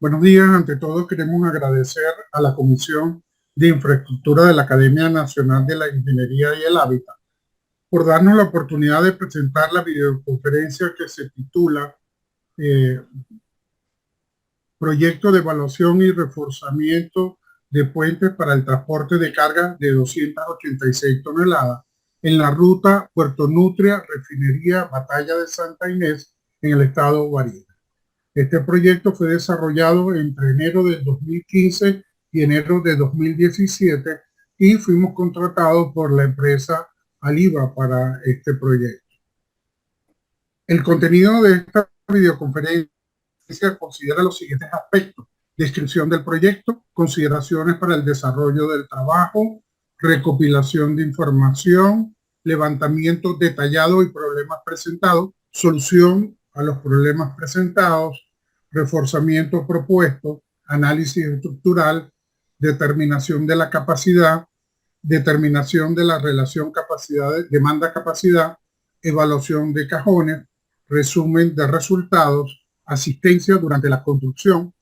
Buenos días. Ante todo, queremos agradecer a la Comisión de Infraestructura de la Academia Nacional de la Ingeniería y el Hábitat por darnos la oportunidad de presentar la videoconferencia que se titula eh, Proyecto de Evaluación y Reforzamiento de Puentes para el Transporte de Carga de 286 toneladas en la ruta Puerto Nutria, Refinería Batalla de Santa Inés en el estado Barinas. Este proyecto fue desarrollado entre enero del 2015 y enero de 2017 y fuimos contratados por la empresa Aliva para este proyecto. El contenido de esta videoconferencia considera los siguientes aspectos: descripción del proyecto, consideraciones para el desarrollo del trabajo, recopilación de información, levantamiento detallado y problemas presentados, solución a los problemas presentados, reforzamiento propuesto, análisis estructural, determinación de la capacidad, determinación de la relación demanda-capacidad, evaluación de cajones, resumen de resultados, asistencia durante la construcción,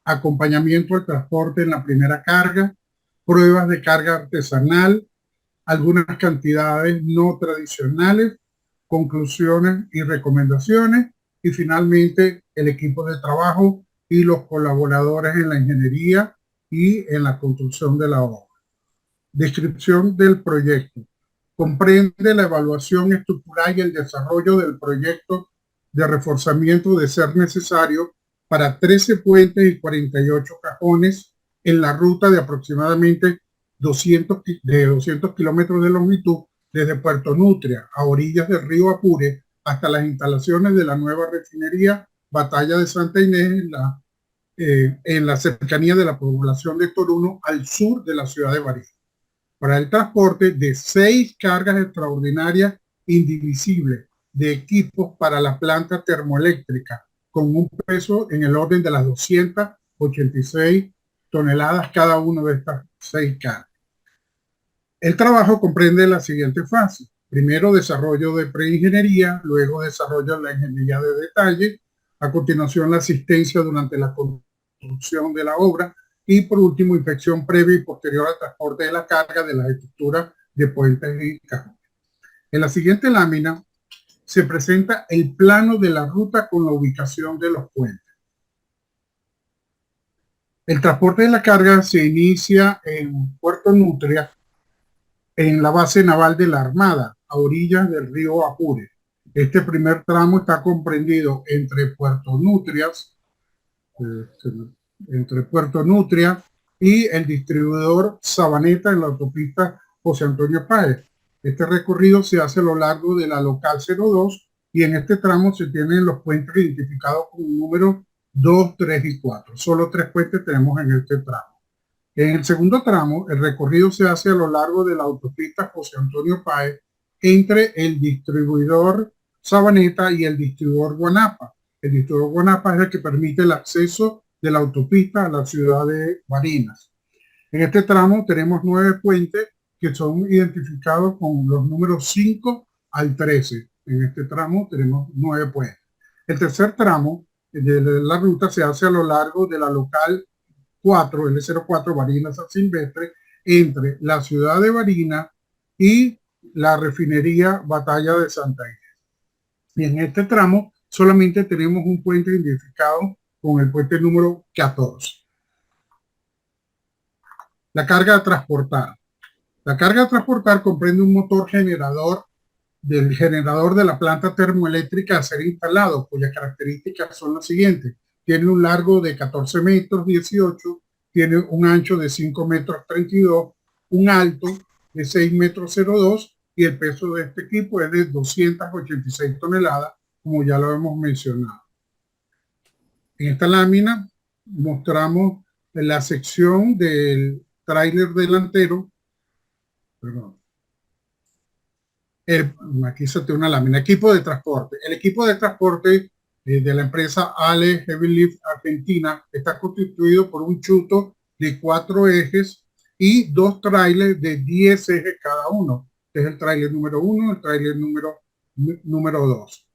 acompañamiento al transporte en la primera carga, pruebas de carga artesanal, algunas cantidades no tradicionales, conclusiones y recomendaciones, y finalmente el equipo de trabajo y los colaboradores en la ingeniería y en la construcción de la obra. Descripción del proyecto. Comprende la evaluación estructural y el desarrollo del proyecto de reforzamiento de ser necesario para 13 puentes y 48 cajones en la ruta de aproximadamente 200 kilómetros de longitud desde Puerto Nutria a orillas del río Apure hasta las instalaciones de la nueva refinería Batalla de Santa Inés en la cercanía de la población de Toruno al sur de la ciudad de Barinas, para el transporte de 6 cargas extraordinarias indivisibles de equipos para la planta termoeléctrica con un peso en el orden de las 286 toneladas cada una de estas 6 cargas. El trabajo comprende la siguiente fase: primero, desarrollo de preingeniería, luego desarrollo de la ingeniería de detalle, a continuación la asistencia durante la construcción de la obra y por último inspección previa y posterior al transporte de la carga de las estructuras de puentes y cajones. En la siguiente lámina se presenta el plano de la ruta con la ubicación de los puentes. El transporte de la carga se inicia en Puerto Nutria, en la base naval de la Armada, a orillas del río Apure. Este primer tramo está comprendido entre Puerto Nutrias, y el distribuidor Sabaneta en la autopista José Antonio Páez. Este recorrido se hace a lo largo de la local 02 y en este tramo se tienen los puentes identificados con un número 2, 3 y 4. Solo 3 puentes tenemos en este tramo. En el segundo tramo, el recorrido se hace a lo largo de la autopista José Antonio Páez entre el distribuidor Sabaneta y el distribuidor Guanapa. El distribuidor Guanapa es el que permite el acceso de la autopista a la ciudad de Barinas. En este tramo tenemos 9 puentes que son identificados con los números 5 al 13. En este tramo tenemos 9 puentes. El tercer tramo de la ruta se hace a lo largo de la local 4, L04 Barinas San Silvestre, entre la ciudad de Barinas y la refinería Batalla de Santa Inés. Y en este tramo solamente tenemos un puente identificado con el puente número 14. La carga a transportar. La carga a transportar comprende un motor generador de la planta termoeléctrica a ser instalado, cuyas características son las siguientes: tiene un largo de 14 metros 18, tiene un ancho de 5 metros 32, un alto de 6 metros 02 y el peso de este equipo es de 286 toneladas, como ya lo hemos mencionado. En esta lámina mostramos la sección del tráiler delantero. Perdón. Aquí se tiene una lámina. Equipo de transporte. El equipo de transporte de la empresa Ale Heavy Lift Argentina está constituido por un chuto de 4 ejes y 2 trailers de 10 ejes cada uno. Este es el trailer número 1, el trailer número 2.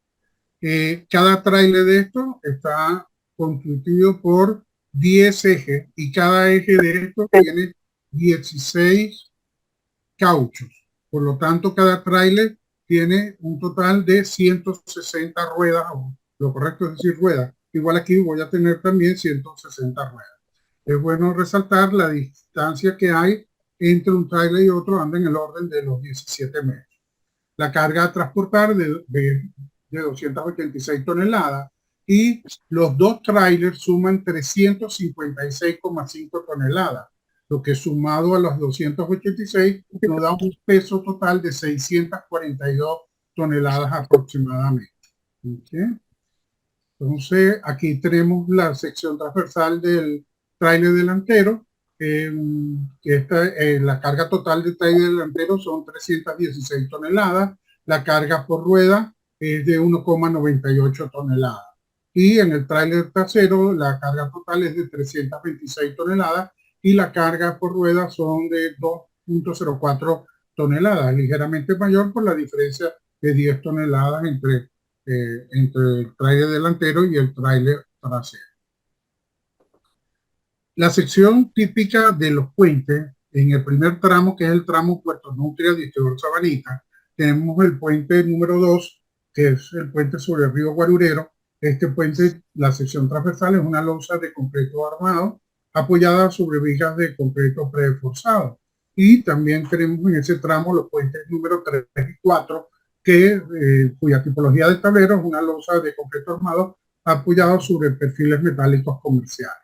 Cada trailer de estos está constituido por 10 ejes y cada eje de estos tiene 16 cauchos. Por lo tanto, cada tráiler tiene un total de 160 ruedas, lo correcto es decir ruedas. Igual aquí voy a tener también 160 ruedas. Es bueno resaltar la distancia que hay entre un tráiler y otro, anda en el orden de los 17 metros. La carga a transportar de 286 toneladas y los dos trailers suman 356,5 toneladas, lo que sumado a los 286 nos da un peso total de 642 toneladas aproximadamente. ¿Okay? Entonces, aquí tenemos la sección transversal del tráiler delantero. La carga total del tráiler delantero son 316 toneladas. La carga por rueda es de 1,98 toneladas. Y en el tráiler trasero, la carga total es de 326 toneladas y la carga por rueda son de 2,04 toneladas, ligeramente mayor por la diferencia de 10 toneladas entre el tráiler delantero y el tráiler trasero. La sección típica de los puentes, en el primer tramo, que es el tramo Puerto Nutria, Distribuidor Sabanita, tenemos el puente número 2, que es el puente sobre el río Guarurero. Este puente, la sección transversal, es una losa de concreto armado apoyada sobre vigas de concreto preforzado. Y también tenemos en ese tramo los puentes número 3 y 4, cuya tipología de tablero es una losa de concreto armado apoyado sobre perfiles metálicos comerciales.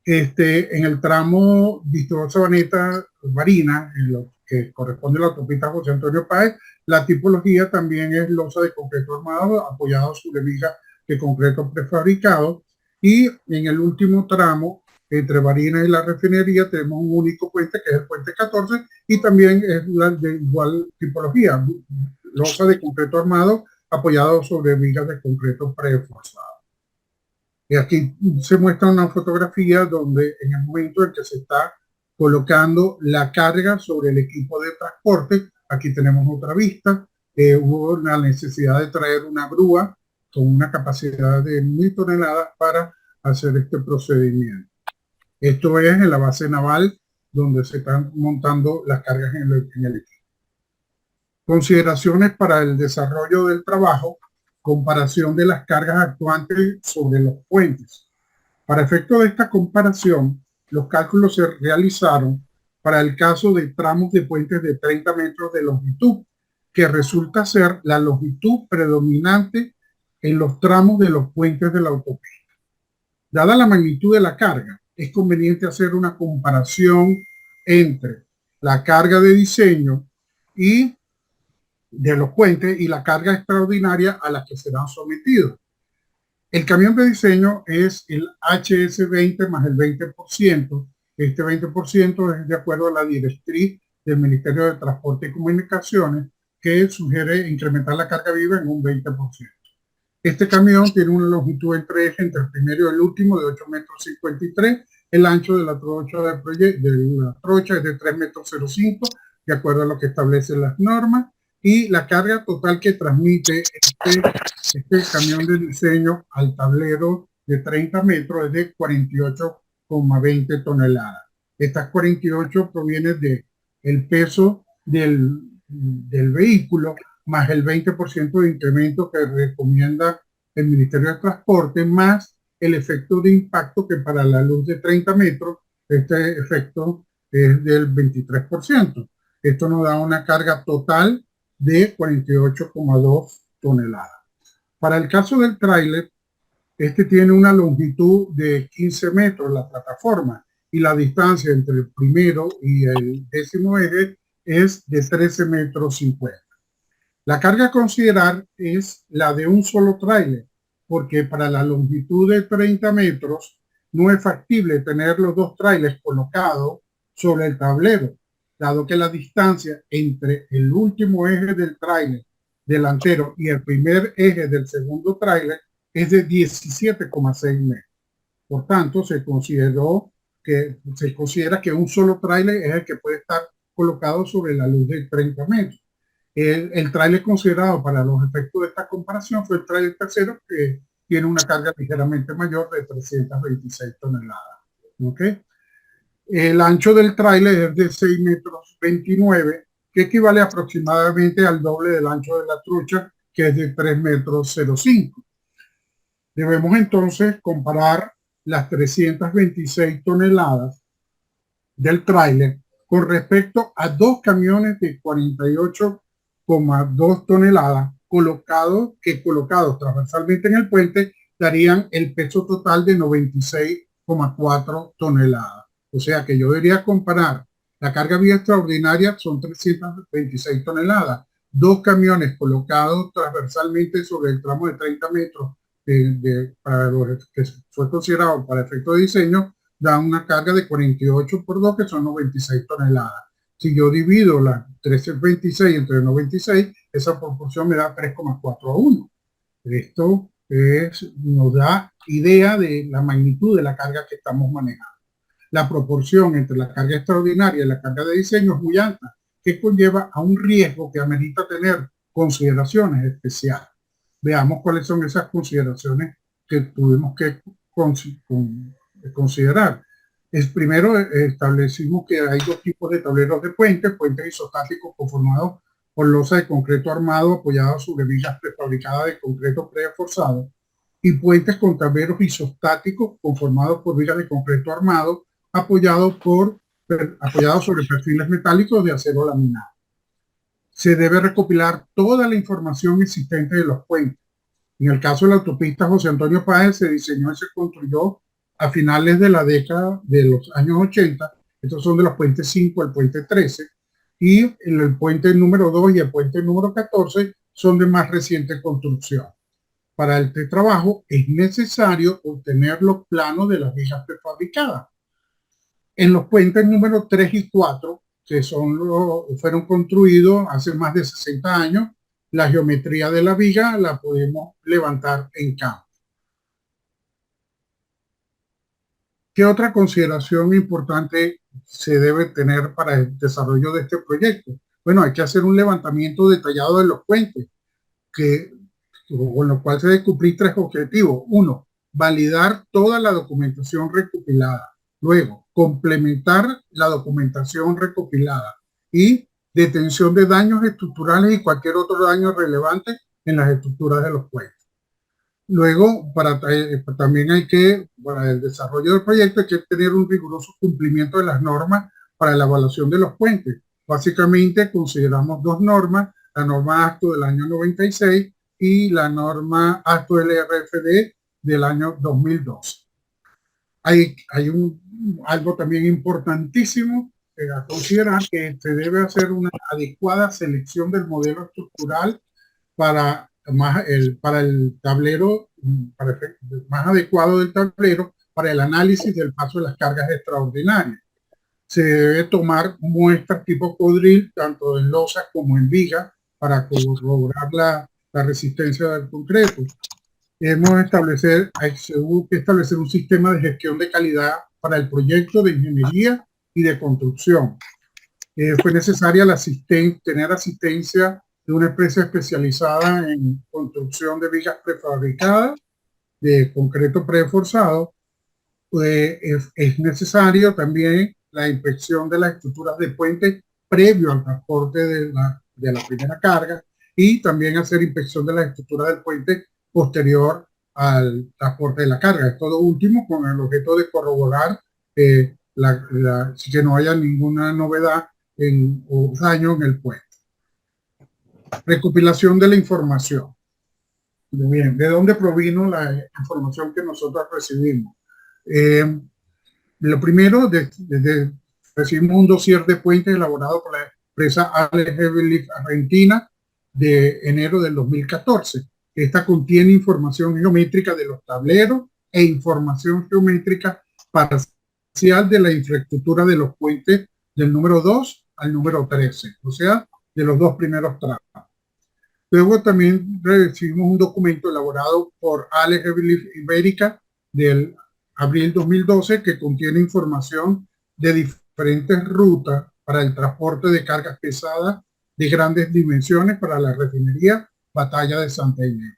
En el tramo Distribuidor Sabaneta Barina, en lo que corresponde a la autopista José Antonio Páez, la tipología también es losa de concreto armado apoyado sobre vigas de concreto prefabricado. Y en el último tramo, entre Barina y la refinería, tenemos un único puente que es el puente 14 y también es la de igual tipología, losa de concreto armado apoyado sobre vigas de concreto preforzado. Y aquí se muestra una fotografía donde en el momento en que se está colocando la carga sobre el equipo de transporte, aquí tenemos otra vista, hubo la necesidad de traer una grúa con una capacidad de 1.000 toneladas para hacer este procedimiento. Esto es en la base naval donde se están montando las cargas en el equipo. Consideraciones para el desarrollo del trabajo, comparación de las cargas actuantes sobre los puentes. Para efecto de esta comparación, los cálculos se realizaron para el caso de tramos de puentes de 30 metros de longitud, que resulta ser la longitud predominante en los tramos de los puentes de la autopista. Dada la magnitud de la carga, es conveniente hacer una comparación entre la carga de diseño y de los puentes y la carga extraordinaria a la que serán sometidos. El camión de diseño es el HS20 más el 20%. Este 20% es de acuerdo a la directriz del Ministerio de Transporte y Comunicaciones, que sugiere incrementar la carga viva en un 20%. Este camión tiene una longitud entre eje entre el primero y el último de 8,53 metros. El ancho de la trocha es de 3,05 metros, de acuerdo a lo que establecen las normas. Y la carga total que transmite este camión de diseño al tablero de 30 metros es de 48,20 toneladas. Estas 48 provienen del peso del vehículo más el 20% de incremento que recomienda el Ministerio de Transporte, más el efecto de impacto que para la luz de 30 metros, este efecto es del 23%. Esto nos da una carga total de 48,2 toneladas. Para el caso del tráiler, este tiene una longitud de 15 metros la plataforma y la distancia entre el primero y el décimo eje es de 13,50 metros. La carga a considerar es la de un solo tráiler, porque para la longitud de 30 metros no es factible tener los dos tráilers colocados sobre el tablero, dado que la distancia entre el último eje del tráiler delantero y el primer eje del segundo tráiler es de 17,6 metros. Por tanto, se considera que un solo tráiler es el que puede estar colocado sobre la luz de 30 metros. El tráiler considerado para los efectos de esta comparación fue el tráiler tercero, que tiene una carga ligeramente mayor de 326 toneladas. ¿Ok? El ancho del tráiler es de 6 metros 29, que equivale aproximadamente al doble del ancho de la trucha, que es de 3 metros 05. Debemos entonces comparar las 326 toneladas del tráiler con respecto a dos camiones de 48,2 toneladas colocados transversalmente en el puente darían el peso total de 96,4 toneladas. O sea que yo debería comparar la carga vía extraordinaria, son 326 toneladas, dos camiones colocados transversalmente sobre el tramo de 30 metros para lo que fue considerado para efecto de diseño, da una carga de 48 por 2, que son 96 toneladas. Si yo divido las 326 entre 96, esa proporción me da 3,4 a 1. Esto nos da idea de la magnitud de la carga que estamos manejando. La proporción entre la carga extraordinaria y la carga de diseño es muy alta, que conlleva a un riesgo que amerita tener consideraciones especiales. Veamos cuáles son esas consideraciones que tuvimos que considerar. Primero, establecimos que hay dos tipos de tableros de puentes isostáticos conformados por losa de concreto armado apoyados sobre vigas prefabricadas de concreto preforzado, y puentes con tableros isostáticos conformados por vigas de concreto armado apoyados sobre perfiles metálicos de acero laminado. Se debe recopilar toda la información existente de los puentes. En el caso de la autopista José Antonio Páez, se diseñó y se construyó a finales de la década de los años 80. Estos son de los puentes 5 al puente 13, y el puente número 2 y el puente número 14 son de más reciente construcción. Para este trabajo es necesario obtener los planos de las vigas prefabricadas. En los puentes número 3 y 4, que fueron construidos hace más de 60 años, la geometría de la viga la podemos levantar en campo. ¿Qué otra consideración importante se debe tener para el desarrollo de este proyecto? Bueno, hay que hacer un levantamiento detallado de los puentes, con lo cual se debe cumplir tres objetivos. Uno, validar toda la documentación recopilada. Luego, complementar la documentación recopilada y detención de daños estructurales y cualquier otro daño relevante en las estructuras de los puentes. Luego, también para el desarrollo del proyecto hay que tener un riguroso cumplimiento de las normas para la evaluación de los puentes. Básicamente consideramos dos normas, la norma ASTO del año 96 y la norma ASTO LRFD del año 2012. Hay algo también importantísimo a considerar, que se debe hacer una adecuada selección del modelo estructural para el tablero, más adecuado del tablero para el análisis del paso de las cargas extraordinarias. Se debe tomar muestras tipo codril, tanto en losas como en vigas, para corroborar la resistencia del concreto. Hemos que establecer un sistema de gestión de calidad para el proyecto de ingeniería y de construcción. Fue necesaria tener asistencia de una empresa especializada en construcción de vigas prefabricadas de concreto preforzado. Es necesario también la inspección de las estructuras de puente previo al transporte de la primera carga, y también hacer inspección de la estructura del puente posterior al transporte de la carga. Esto lo último con el objeto de corroborar que no haya ninguna novedad o daño en el puente. Recopilación de la información. Muy bien, ¿de dónde provino la información que nosotros recibimos? Lo primero, recibimos un dossier de puentes elaborado por la empresa Ale Heavy Lift Argentina de enero del 2014. Esta contiene información geométrica de los tableros e información geométrica parcial de la infraestructura de los puentes del número 2 al número 13, o sea, de los dos primeros tramos. Luego también recibimos un documento elaborado por Ale Heavy Lift Ibérica del abril 2012, que contiene información de diferentes rutas para el transporte de cargas pesadas de grandes dimensiones para la refinería Batalla de Santa Inés.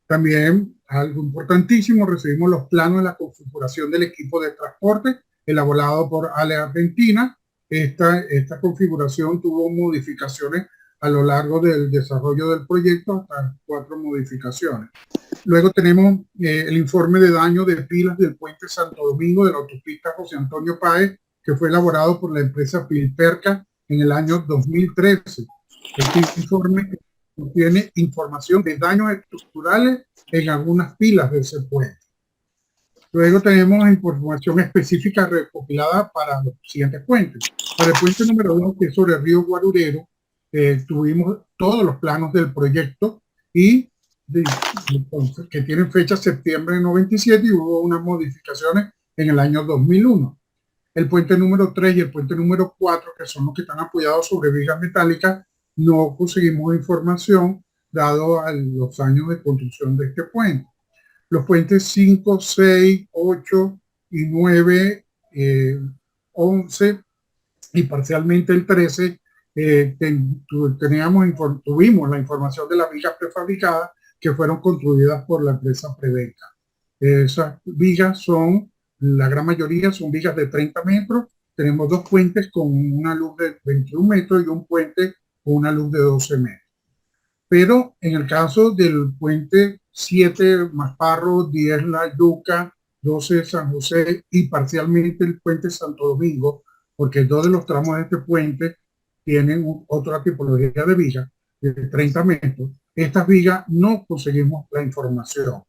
También algo importantísimo, recibimos los planos de la configuración del equipo de transporte elaborado por Ale Argentina. Esta configuración tuvo modificaciones a lo largo del desarrollo del proyecto, hasta 4 modificaciones. Luego tenemos el informe de daño de pilas del puente Santo Domingo de la autopista José Antonio Páez, que fue elaborado por la empresa Pilperca en el año 2013. Este informe contiene información de daños estructurales en algunas pilas de ese puente. Luego tenemos información específica recopilada para los siguientes puentes. Para el puente número 2, que es sobre el río Guarurero, tuvimos todos los planos del proyecto y entonces, que tienen fecha septiembre de 97, y hubo unas modificaciones en el año 2001. El puente número 3 y el puente número 4, que son los que están apoyados sobre vigas metálicas, no conseguimos información dado a los años de construcción de este puente. Los puentes 5, 6, 8 y 9, 11 y parcialmente el 13, tuvimos la información de las vigas prefabricadas que fueron construidas por la empresa Prevenca. Esas vigas son, la gran mayoría son vigas de 30 metros. Tenemos 2 puentes con una luz de 21 metros y un puente con una luz de 12 metros. Pero en el caso del puente 7 Masparro, 10 La Yuca, 12 San José y parcialmente el puente Santo Domingo, porque 2 de los tramos de este puente tienen otra tipología de viga de 30 metros. Estas vigas no conseguimos la información.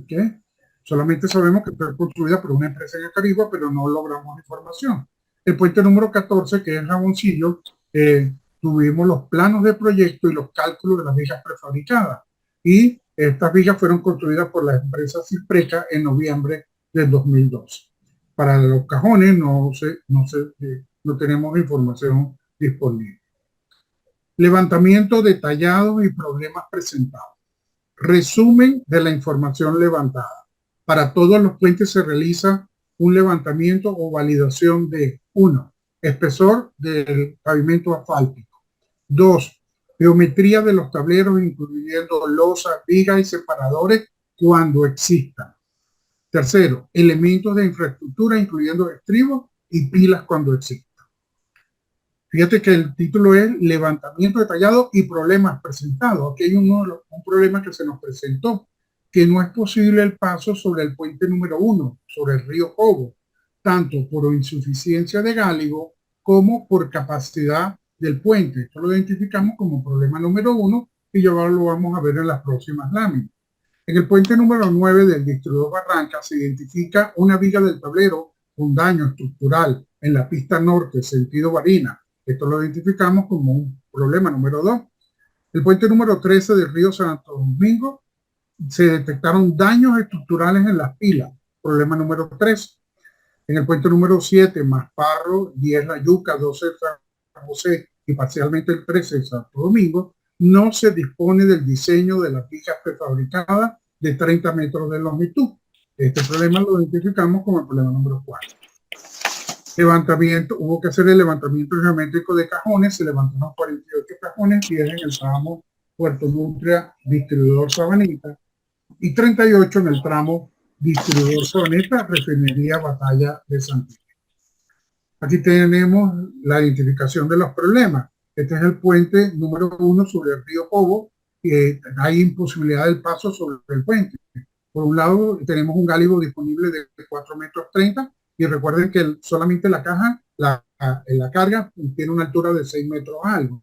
¿Okay? Solamente sabemos que fue construida por una empresa en el Caribe, pero no logramos información. El puente número 14, que es Jaboncillo, tuvimos los planos de proyecto y los cálculos de las vigas prefabricadas. Y estas vigas fueron construidas por la empresa Silpreca en noviembre del 2012. Para los cajones no tenemos información disponible. Levantamiento detallado y problemas presentados. Resumen de la información levantada. Para todos los puentes se realiza un levantamiento o validación de 1. Espesor del pavimento asfáltico. 2. Geometría de los tableros, incluyendo losas, vigas y separadores cuando existan. 3. Elementos de infraestructura, incluyendo estribos y pilas cuando existan. Fíjate que el título es levantamiento detallado y problemas presentados. Aquí hay un problema que se nos presentó, que no es posible el paso sobre el puente número 1, sobre el río Jobo, tanto por insuficiencia de gálibo como por capacidad del puente. Esto lo identificamos como problema número 1 y ya lo vamos a ver en las próximas láminas. En el puente número 9 del distribuidor Barranca se identifica una viga del tablero con daño estructural en la pista norte, sentido Barina. Esto lo identificamos como un problema número 2. El puente número 13 del río Santo Domingo se detectaron daños estructurales en las pilas. Problema número 3. En el puente número 7, Masparro, 10 La Yuca, 12 San José y parcialmente el 13 Santo Domingo, no se dispone del diseño de las vigas prefabricadas de 30 metros de longitud. Este problema lo identificamos como el problema número 4. Levantamiento, hubo que hacer el levantamiento geométrico de cajones, se levantaron 48 cajones, 10 en el tramo Puerto Nutria, distribuidor Sabaneta, y 38 en el tramo distribuidor Sabaneta, refinería Batalla de Santiago. Aquí tenemos la identificación de los problemas. Este es el puente número 1 sobre el río Jobo, y hay imposibilidad del paso sobre el puente. Por un lado, tenemos un gálibo disponible de 4 metros 30, y recuerden que solamente la caja, la carga, tiene una altura de 6 metros algo.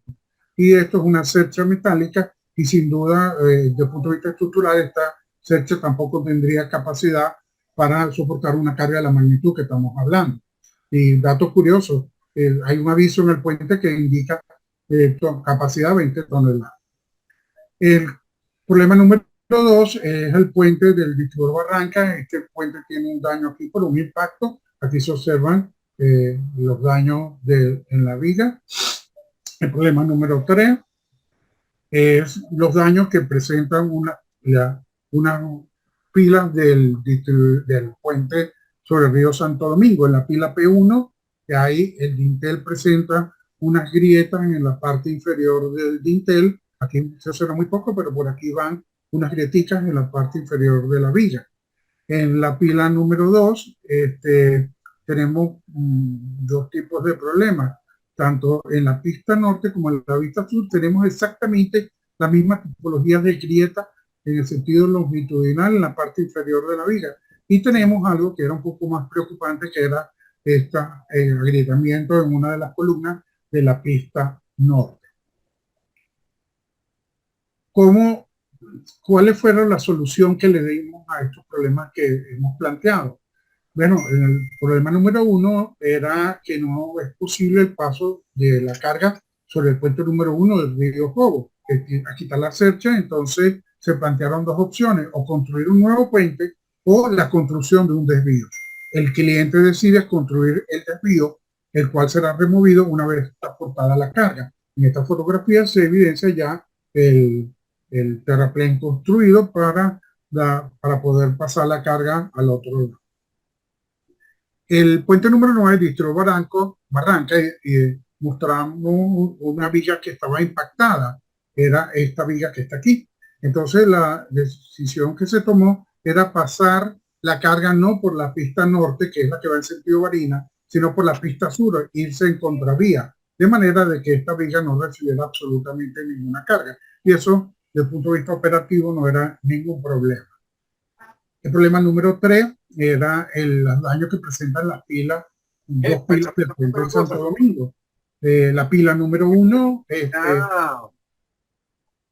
Y esto es una cercha metálica y sin duda, desde el punto de vista estructural, esta cercha tampoco tendría capacidad para soportar una carga de la magnitud que estamos hablando. Y datos curiosos, hay un aviso en el puente que indica capacidad 20 toneladas. El problema número 2 es el puente del distribuidor Barranca. Este puente tiene un daño aquí por un impacto. Aquí se observan los daños en la viga. El problema número 3 es los daños que presentan una pila del puente sobre el río Santo Domingo. En la pila P1, que ahí el dintel presenta unas grietas en la parte inferior del dintel. Aquí se observa muy poco, pero por aquí van unas grieticas en la parte inferior de la viga. En la pila número 2 tenemos dos tipos de problemas. Tanto en la pista norte como en la pista sur tenemos exactamente la misma tipología de grieta en el sentido longitudinal en la parte inferior de la viga. Y tenemos algo que era un poco más preocupante, que era este agrietamiento en una de las columnas de la pista norte. ¿Cuáles fueron la solución que le dimos a estos problemas que hemos planteado? Bueno, el problema número 1 era que no es posible el paso de la carga sobre el puente número 1 del río Jobo, a quitar la cercha. Entonces se plantearon dos opciones: o construir un nuevo puente o la construcción de un desvío. El cliente decide construir el desvío, el cual será removido una vez transportada la carga. En esta fotografía se evidencia ya el terraplén construido para poder pasar la carga al otro lado. El puente número 9 distribuyó Barranca, y mostramos una viga que estaba impactada. Era esta viga que está aquí. Entonces la decisión que se tomó era pasar la carga no por la pista norte, que es la que va en sentido Barinas, sino por la pista sur, irse en contravía, de manera de que esta viga no recibiera absolutamente ninguna carga. Y eso, desde el punto de vista operativo, no era ningún problema. El problema número 3 era los daños que presentan las pilas, dos pilas del puente de Santo Domingo. La pila número 1.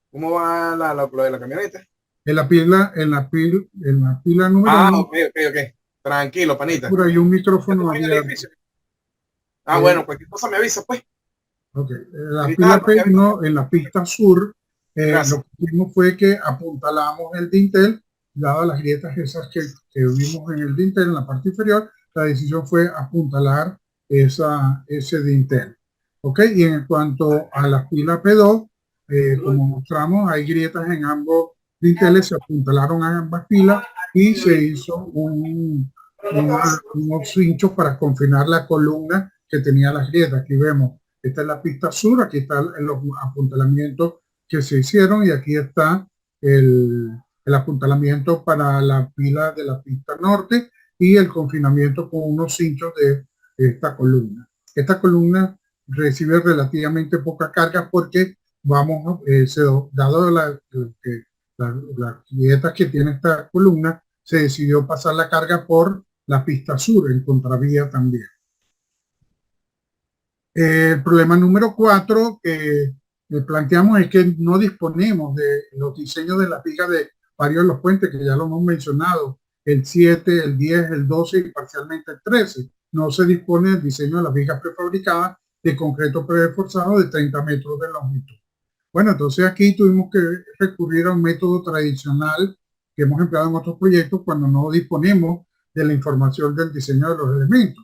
¿Cómo va lo de la camioneta? En la pila número 1. Ok. Tranquilo, panita. Por ahí un micrófono abierto. Bueno, cualquier cosa me avisa, pues. Ok. La pila P1 en la pista sur, lo que hicimos fue que apuntalamos el dintel. Dadas las grietas esas que vimos en el dintel en la parte inferior, la decisión fue apuntalar ese dintel. ¿Ok? Y en cuanto a la pila P2, como mostramos, hay grietas en ambos dinteles, se apuntalaron a ambas pilas y se hizo unos cinchos para confinar la columna que tenía las grietas. Aquí vemos, esta es la pista sur, aquí están los apuntalamientos que se hicieron, y aquí está el apuntalamiento para la pila de la pista norte y el confinamiento con unos cinchos de esta columna. Esta columna recibe relativamente poca carga porque dado las grietas que tiene esta columna, se decidió pasar la carga por la pista sur en contravía también. El problema número 4 que planteamos es que no disponemos de los diseños de las vigas de varios de los puentes, que ya lo hemos mencionado: el 7, el 10, el 12 y parcialmente el 13. No se dispone del diseño de las vigas prefabricadas de concreto preforzado de 30 metros de longitud. Bueno, entonces aquí tuvimos que recurrir a un método tradicional que hemos empleado en otros proyectos cuando no disponemos de la información del diseño de los elementos.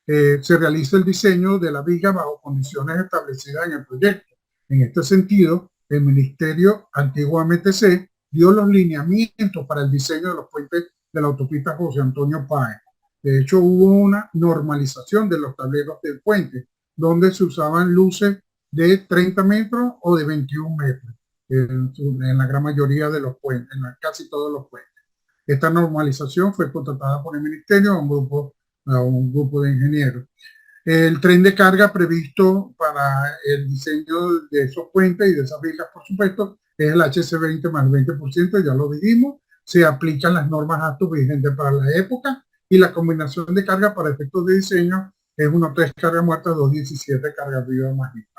Se realiza el diseño de la viga bajo condiciones establecidas en el proyecto. En este sentido, el Ministerio, antiguo MTC, dio los lineamientos para el diseño de los puentes de la autopista José Antonio Páez. De hecho, hubo una normalización de los tableros del puente, donde se usaban luces de 30 metros o de 21 metros, en la gran mayoría de los puentes, en casi todos los puentes. Esta normalización fue contratada por el Ministerio a un grupo de ingenieros. El tren de carga previsto para el diseño de esos puentes y de esas vigas, por supuesto, es el HC20 más el 20%, ya lo dijimos. Se aplican las normas ASTO vigentes para la época, y la combinación de carga para efectos de diseño es 1,3 carga muerta, 2,17 carga viva más impacto.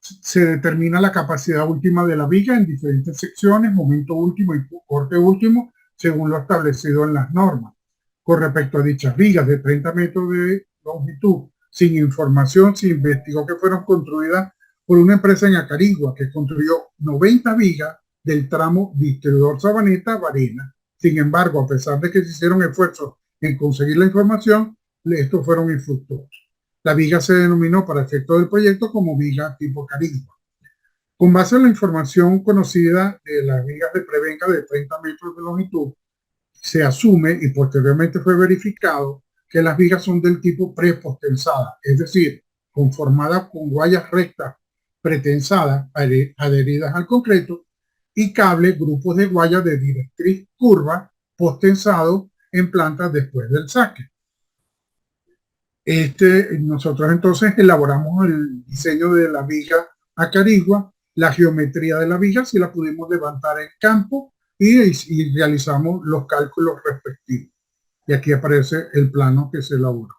Se determina la capacidad última de la viga en diferentes secciones, momento último y corte último, según lo establecido en las normas. Con respecto a dichas vigas de 30 metros de longitud, sin información, se investigó que fueron construidas por una empresa en Acarigua que construyó 90 vigas del tramo distribuidor Sabaneta-Barinas. Sin embargo, a pesar de que se hicieron esfuerzos en conseguir la información, estos fueron infructuosos. La viga se denominó para efectos del proyecto como viga tipo Acarigua. Con base en la información conocida de las vigas de prevenca de 30 metros de longitud, se asume, y posteriormente fue verificado, que las vigas son del tipo prepostensadas, es decir, conformadas con guayas rectas pretensadas adheridas al concreto y cable, grupos de guayas de directriz curva post-tensado en plantas después del saque. Nosotros entonces elaboramos el diseño de la viga acarigua, la geometría de la viga, si la pudimos levantar en campo y realizamos los cálculos respectivos. Y aquí aparece el plano que se elaboró.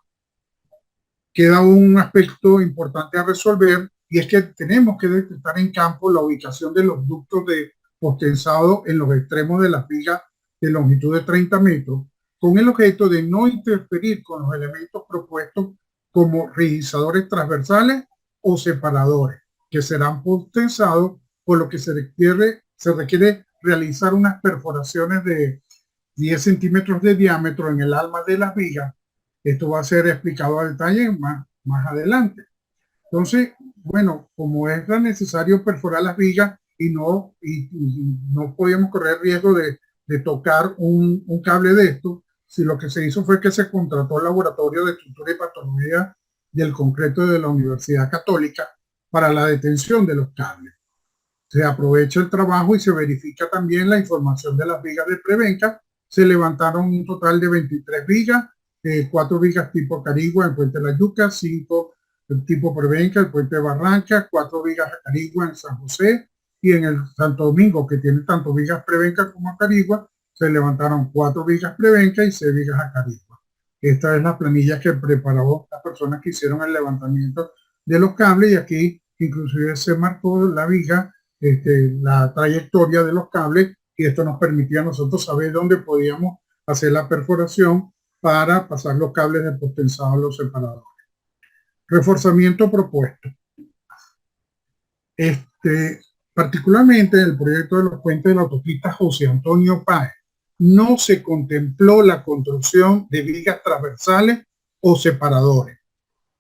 Queda un aspecto importante a resolver y es que tenemos que detectar en campo la ubicación de los ductos de postensado en los extremos de las vigas de longitud de 30 metros con el objeto de no interferir con los elementos propuestos como rigizadores transversales o separadores que serán postensados, por lo que se requiere realizar unas perforaciones de 10 centímetros de diámetro en el alma de las vigas. Esto va a ser explicado a detalle más adelante. Entonces, bueno, como es necesario perforar las vigas y no podíamos correr riesgo de tocar un cable de esto, si lo que se hizo fue que se contrató el Laboratorio de Estructura y Patología del Concreto de la Universidad Católica para la detención de los cables. Se aprovecha el trabajo y se verifica también la información de las vigas de Prevenca. Se levantaron un total de 23 vigas, 4 vigas tipo Carigua en Puente La Yuca, 5 tipo Prevenca, el Puente de Barranca, 4 vigas Carigua en San José, y en el Santo Domingo, que tiene tanto vigas Prevenca como Carigua, se levantaron 4 vigas Prevenca y 6 vigas Acarigua. Esta es la planilla que preparó las personas que hicieron el levantamiento de los cables, y aquí inclusive se marcó la viga, la trayectoria de los cables, y esto nos permitía a nosotros saber dónde podíamos hacer la perforación para pasar los cables de postensado a los separadores. Reforzamiento propuesto. Particularmente en el proyecto de los puentes de la autopista José Antonio Páez, no se contempló la construcción de vigas transversales o separadores.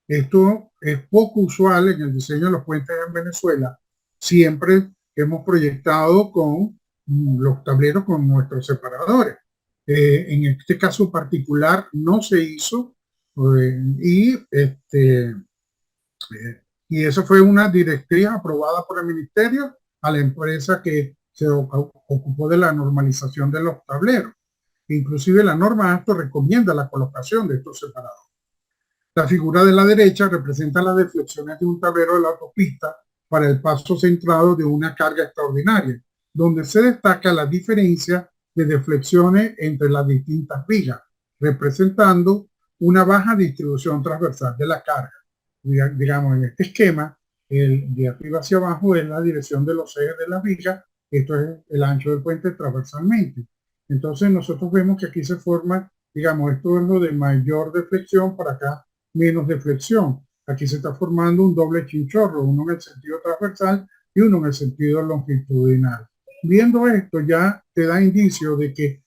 Esto es poco usual en el diseño de los puentes en Venezuela. Siempre hemos proyectado con los tableros con nuestros separadores. En este caso particular no se hizo, y eso fue una directriz aprobada por el ministerio a la empresa que se ocupó de la normalización de los tableros. Inclusive la norma ASTO recomienda la colocación de estos separadores. La figura de la derecha representa las deflexiones de un tablero de la autopista para el paso centrado de una carga extraordinaria, donde se destaca la diferencia de deflexiones entre las distintas vigas, representando una baja distribución transversal de la carga. Digamos, en este esquema, el de arriba hacia abajo es la dirección de los ejes de la viga, esto es el ancho del puente transversalmente. Entonces nosotros vemos que aquí se forma, digamos, esto es lo de mayor deflexión, para acá menos deflexión. Aquí se está formando un doble chinchorro, uno en el sentido transversal y uno en el sentido longitudinal. Viendo esto ya te da indicio de que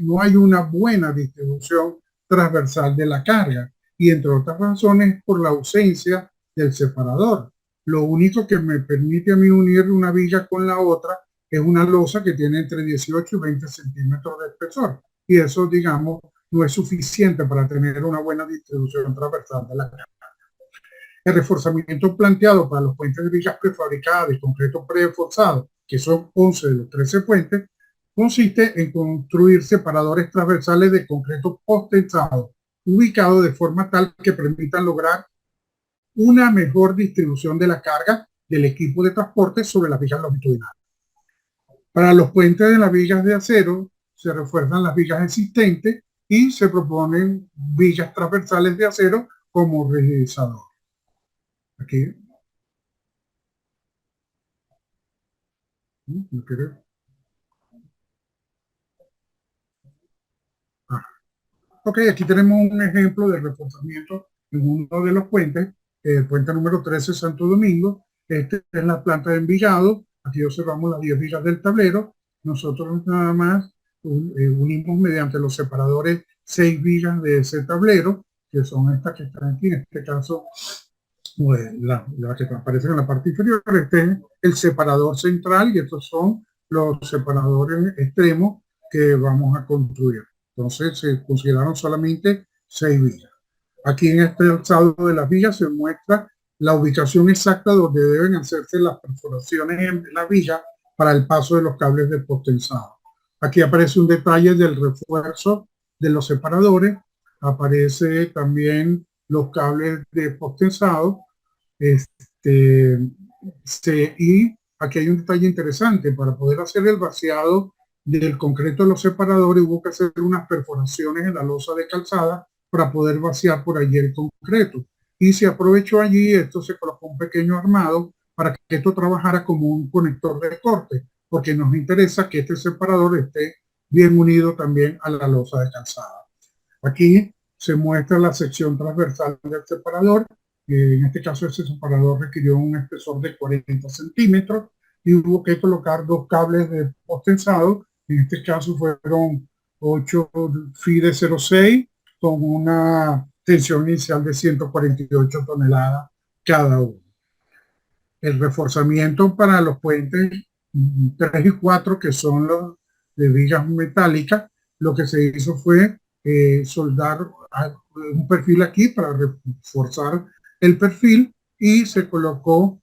no hay una buena distribución transversal de la carga, y entre otras razones por la ausencia del separador. Lo único que me permite a mí unir una viga con la otra es una losa que tiene entre 18 y 20 centímetros de espesor, y eso, digamos, no es suficiente para tener una buena distribución transversal de la carga. El reforzamiento planteado para los puentes de vigas prefabricadas de concreto preforzado, que son 11 de los 13 puentes, consiste en construir separadores transversales de concreto postensado, ubicados de forma tal que permitan lograr una mejor distribución de la carga del equipo de transporte sobre las vigas longitudinales. Para los puentes de las vigas de acero se refuerzan las vigas existentes y se proponen vigas transversales de acero como rigidizador. Aquí. No quiero. Ok, aquí tenemos un ejemplo de reforzamiento en uno de los puentes, el puente número 13 Santo Domingo. Este es la planta de envigado. Aquí observamos las 10 vigas del tablero. Nosotros nada más unimos mediante los separadores 6 vigas de ese tablero, que son estas que están aquí, en este caso, pues, la que aparecen en la parte inferior. Este es el separador central y estos son los separadores extremos que vamos a construir. Entonces se consideraron solamente 6 vigas. Aquí en este alzado de las vigas se muestra la ubicación exacta donde deben hacerse las perforaciones en la viga para el paso de los cables de postensado. Aquí aparece un detalle del refuerzo de los separadores, aparece también los cables de postensado, y aquí hay un detalle interesante: para poder hacer el vaciado del concreto de los separadores hubo que hacer unas perforaciones en la losa de calzada para poder vaciar por allí el concreto, y se aprovechó allí. Esto se colocó un pequeño armado para que esto trabajara como un conector de corte, porque nos interesa que este separador esté bien unido también a la losa de calzada. Aquí se muestra la sección transversal del separador. En este caso, ese separador requirió un espesor de 40 centímetros y hubo que colocar dos cables de postensado. En este caso fueron 8 FIDE 06 con una tensión inicial de 148 toneladas cada uno. El reforzamiento para los puentes 3 y 4, que son los de vigas metálicas, lo que se hizo fue soldar un perfil aquí para reforzar el perfil, y se colocó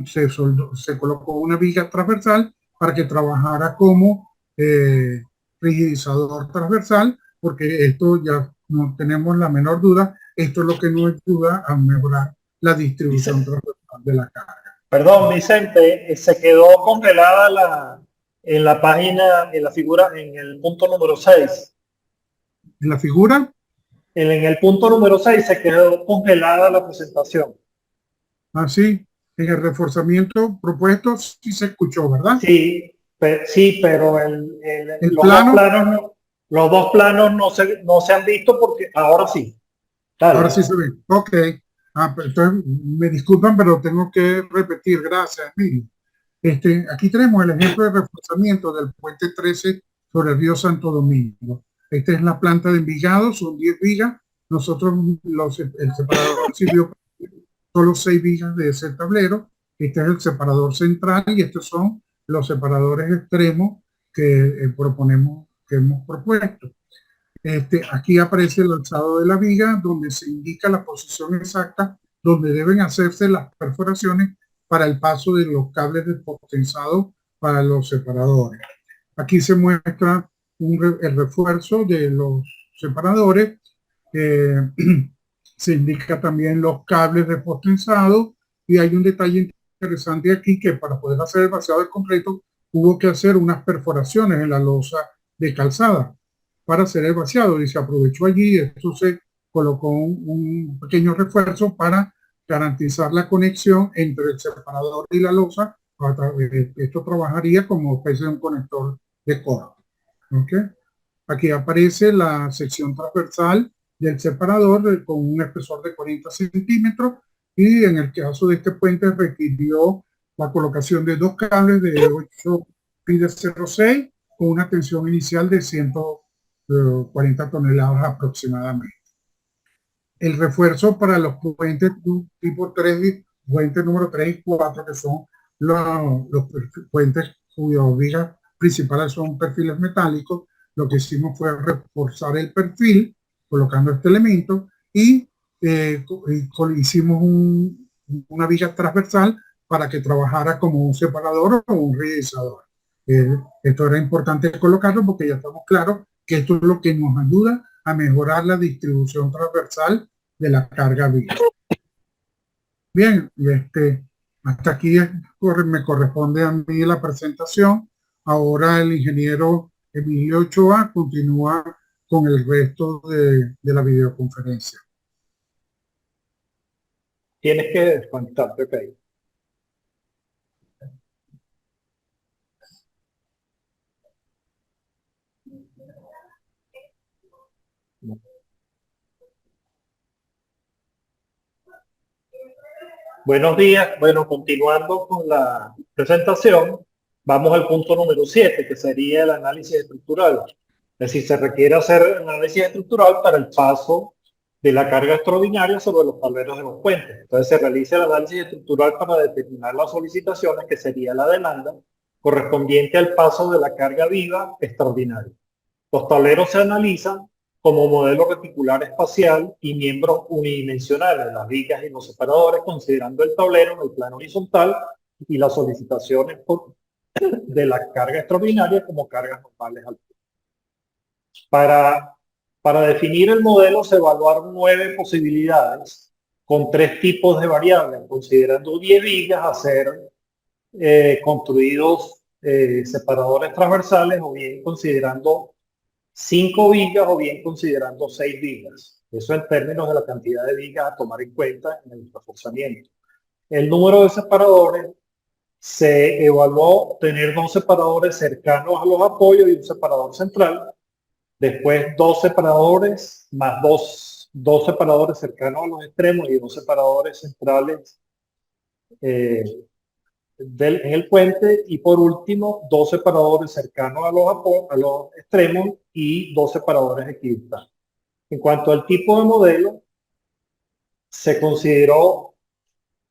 se colocó una viga transversal para que trabajara como rigidizador transversal, porque esto ya no tenemos la menor duda, esto es lo que nos ayuda a mejorar la distribución transversal de la carga. Perdón, Vicente, se quedó congelada en la página, en la figura, en el punto número 6. ¿En la figura? En el punto número 6 se quedó congelada la presentación. Así, en el reforzamiento propuesto sí se escuchó, ¿verdad? Sí, pero los dos planos no se han visto, porque ahora sí. Dale. Ahora sí se ve. Ok. Entonces, me disculpan, pero tengo que repetir. Gracias, Emilio. Aquí tenemos el ejemplo de reforzamiento del puente 13 sobre el río Santo Domingo. Esta es la planta de envigado, son 10 vigas. Nosotros, el separador sirvió solo 6 vigas de ese tablero. Este es el separador central y estos son los separadores extremos que que hemos propuesto. Aquí aparece el alzado de la viga, donde se indica la posición exacta donde deben hacerse las perforaciones para el paso de los cables de potensado para los separadores. Aquí se muestra el refuerzo de los separadores. Se indica también los cables de potensado, y hay un detalle interesante aquí, que para poder hacer el vaciado de concreto hubo que hacer unas perforaciones en la losa de calzada para hacer el vaciado, y se aprovechó allí. Esto se colocó un pequeño refuerzo para garantizar la conexión entre el separador y la losa. Esto trabajaría como especie de un conector de corte. ¿Okay? Aquí aparece la sección transversal del separador con un espesor de 40 centímetros, y en el caso de este puente requirió la colocación de dos cables de 8 FIDE 06 con una tensión inicial de 140 toneladas aproximadamente. El refuerzo para los puentes tipo 3, puente número 3 y 4, que son los puentes cuyas vigas principales son perfiles metálicos, lo que hicimos fue reforzar el perfil colocando este elemento, y hicimos una viga transversal para que trabajara como un separador o un rigidizador. Esto era importante colocarlo porque ya estamos claros que esto es lo que nos ayuda a mejorar la distribución transversal de la carga viva. Bien, hasta aquí me corresponde a mí la presentación. Ahora el ingeniero Emilio Ochoa continúa con el resto de la videoconferencia. Tienes que desconectarte, ok. Buenos días. Bueno, continuando con la presentación, vamos al punto número 7, que sería el análisis estructural. Es decir, se requiere hacer análisis estructural para el paso de la carga extraordinaria sobre los tableros de los puentes. Entonces se realiza el análisis estructural para determinar las solicitaciones, que sería la demanda correspondiente al paso de la carga viva extraordinaria. Los tableros se analizan como modelo reticular espacial y miembros unidimensionales, las vigas y los separadores, considerando el tablero en el plano horizontal y las solicitaciones de la carga extraordinaria como cargas normales al puerto. Para definir el modelo se evaluaron 9 posibilidades con 3 tipos de variables, considerando 10 vigas a ser construidos separadores transversales, o bien considerando 5 vigas, o bien considerando 6 vigas. Eso en términos de la cantidad de vigas a tomar en cuenta en el reforzamiento. El número de separadores se evaluó tener 2 separadores cercanos a los apoyos y un separador central. Después 2 separadores más 2 separadores cercanos a los extremos y 2 separadores centrales en el puente. Y por último, 2 separadores cercanos a los extremos y 2 separadores equidistantes. En cuanto al tipo de modelo, se consideró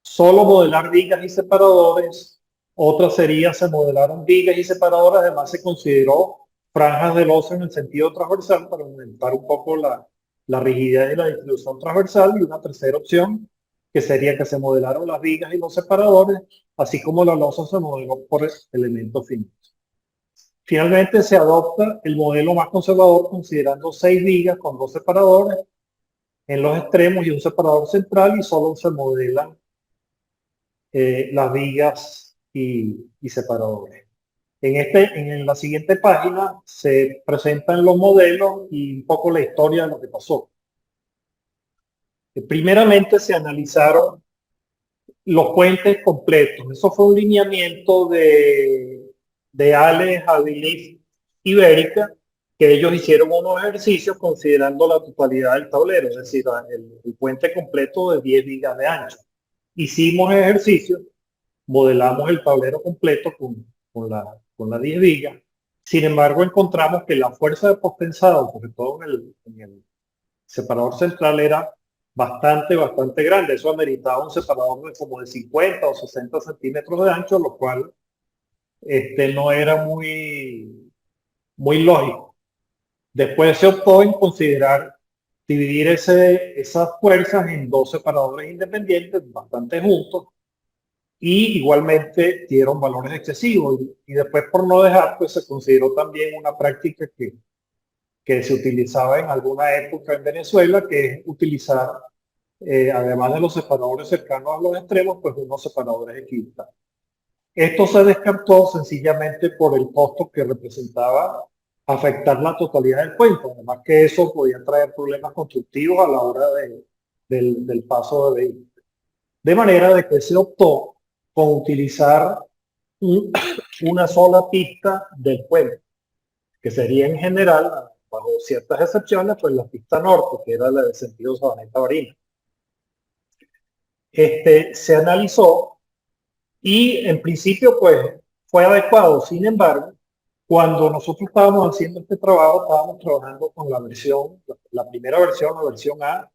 solo modelar vigas y separadores. Otra sería, se modelaron vigas y separadores. Además, se consideró franjas de losa en el sentido transversal para aumentar un poco la rigidez de la distribución transversal. Y una tercera opción, que sería que se modelaron las vigas y los separadores, así como la losa se modeló por elementos finitos. Finalmente, se adopta el modelo más conservador, considerando 6 vigas con 2 separadores en los extremos y un separador central, y solo se modelan las vigas y separadores. En la siguiente página se presentan los modelos y un poco la historia de lo que pasó. Primeramente se analizaron los puentes completos. Eso fue un lineamiento de Alex, Avilif y Ibérica, que ellos hicieron unos ejercicios considerando la totalidad del tablero, es decir, el puente completo de 10 vigas de ancho. Hicimos ejercicios, modelamos el tablero completo con las 10 vigas. Sin embargo, encontramos que la fuerza de postensado, sobre todo en el separador central, era bastante grande. Eso ameritaba un separador como de 50 o 60 centímetros de ancho, lo cual no era muy lógico. Después se optó en considerar dividir esas fuerzas en 2 separadores independientes, bastante juntos, y igualmente dieron valores excesivos. Y después, por no dejar, pues se consideró también una práctica que se utilizaba en alguna época en Venezuela, que es utilizar, además de los separadores cercanos a los extremos, pues unos separadores equidistantes. Esto se descartó sencillamente por el costo que representaba afectar la totalidad del puente. Además que eso podía traer problemas constructivos a la hora del paso de vehículos. De manera de que se optó con utilizar una sola pista del puente, que sería en general, bajo ciertas excepciones, pues la pista norte, que era la de sentido Sabaneta-Barinas. Se analizó y en principio pues fue adecuado. Sin embargo, cuando nosotros estábamos haciendo este trabajo, estábamos trabajando con la primera versión, la versión A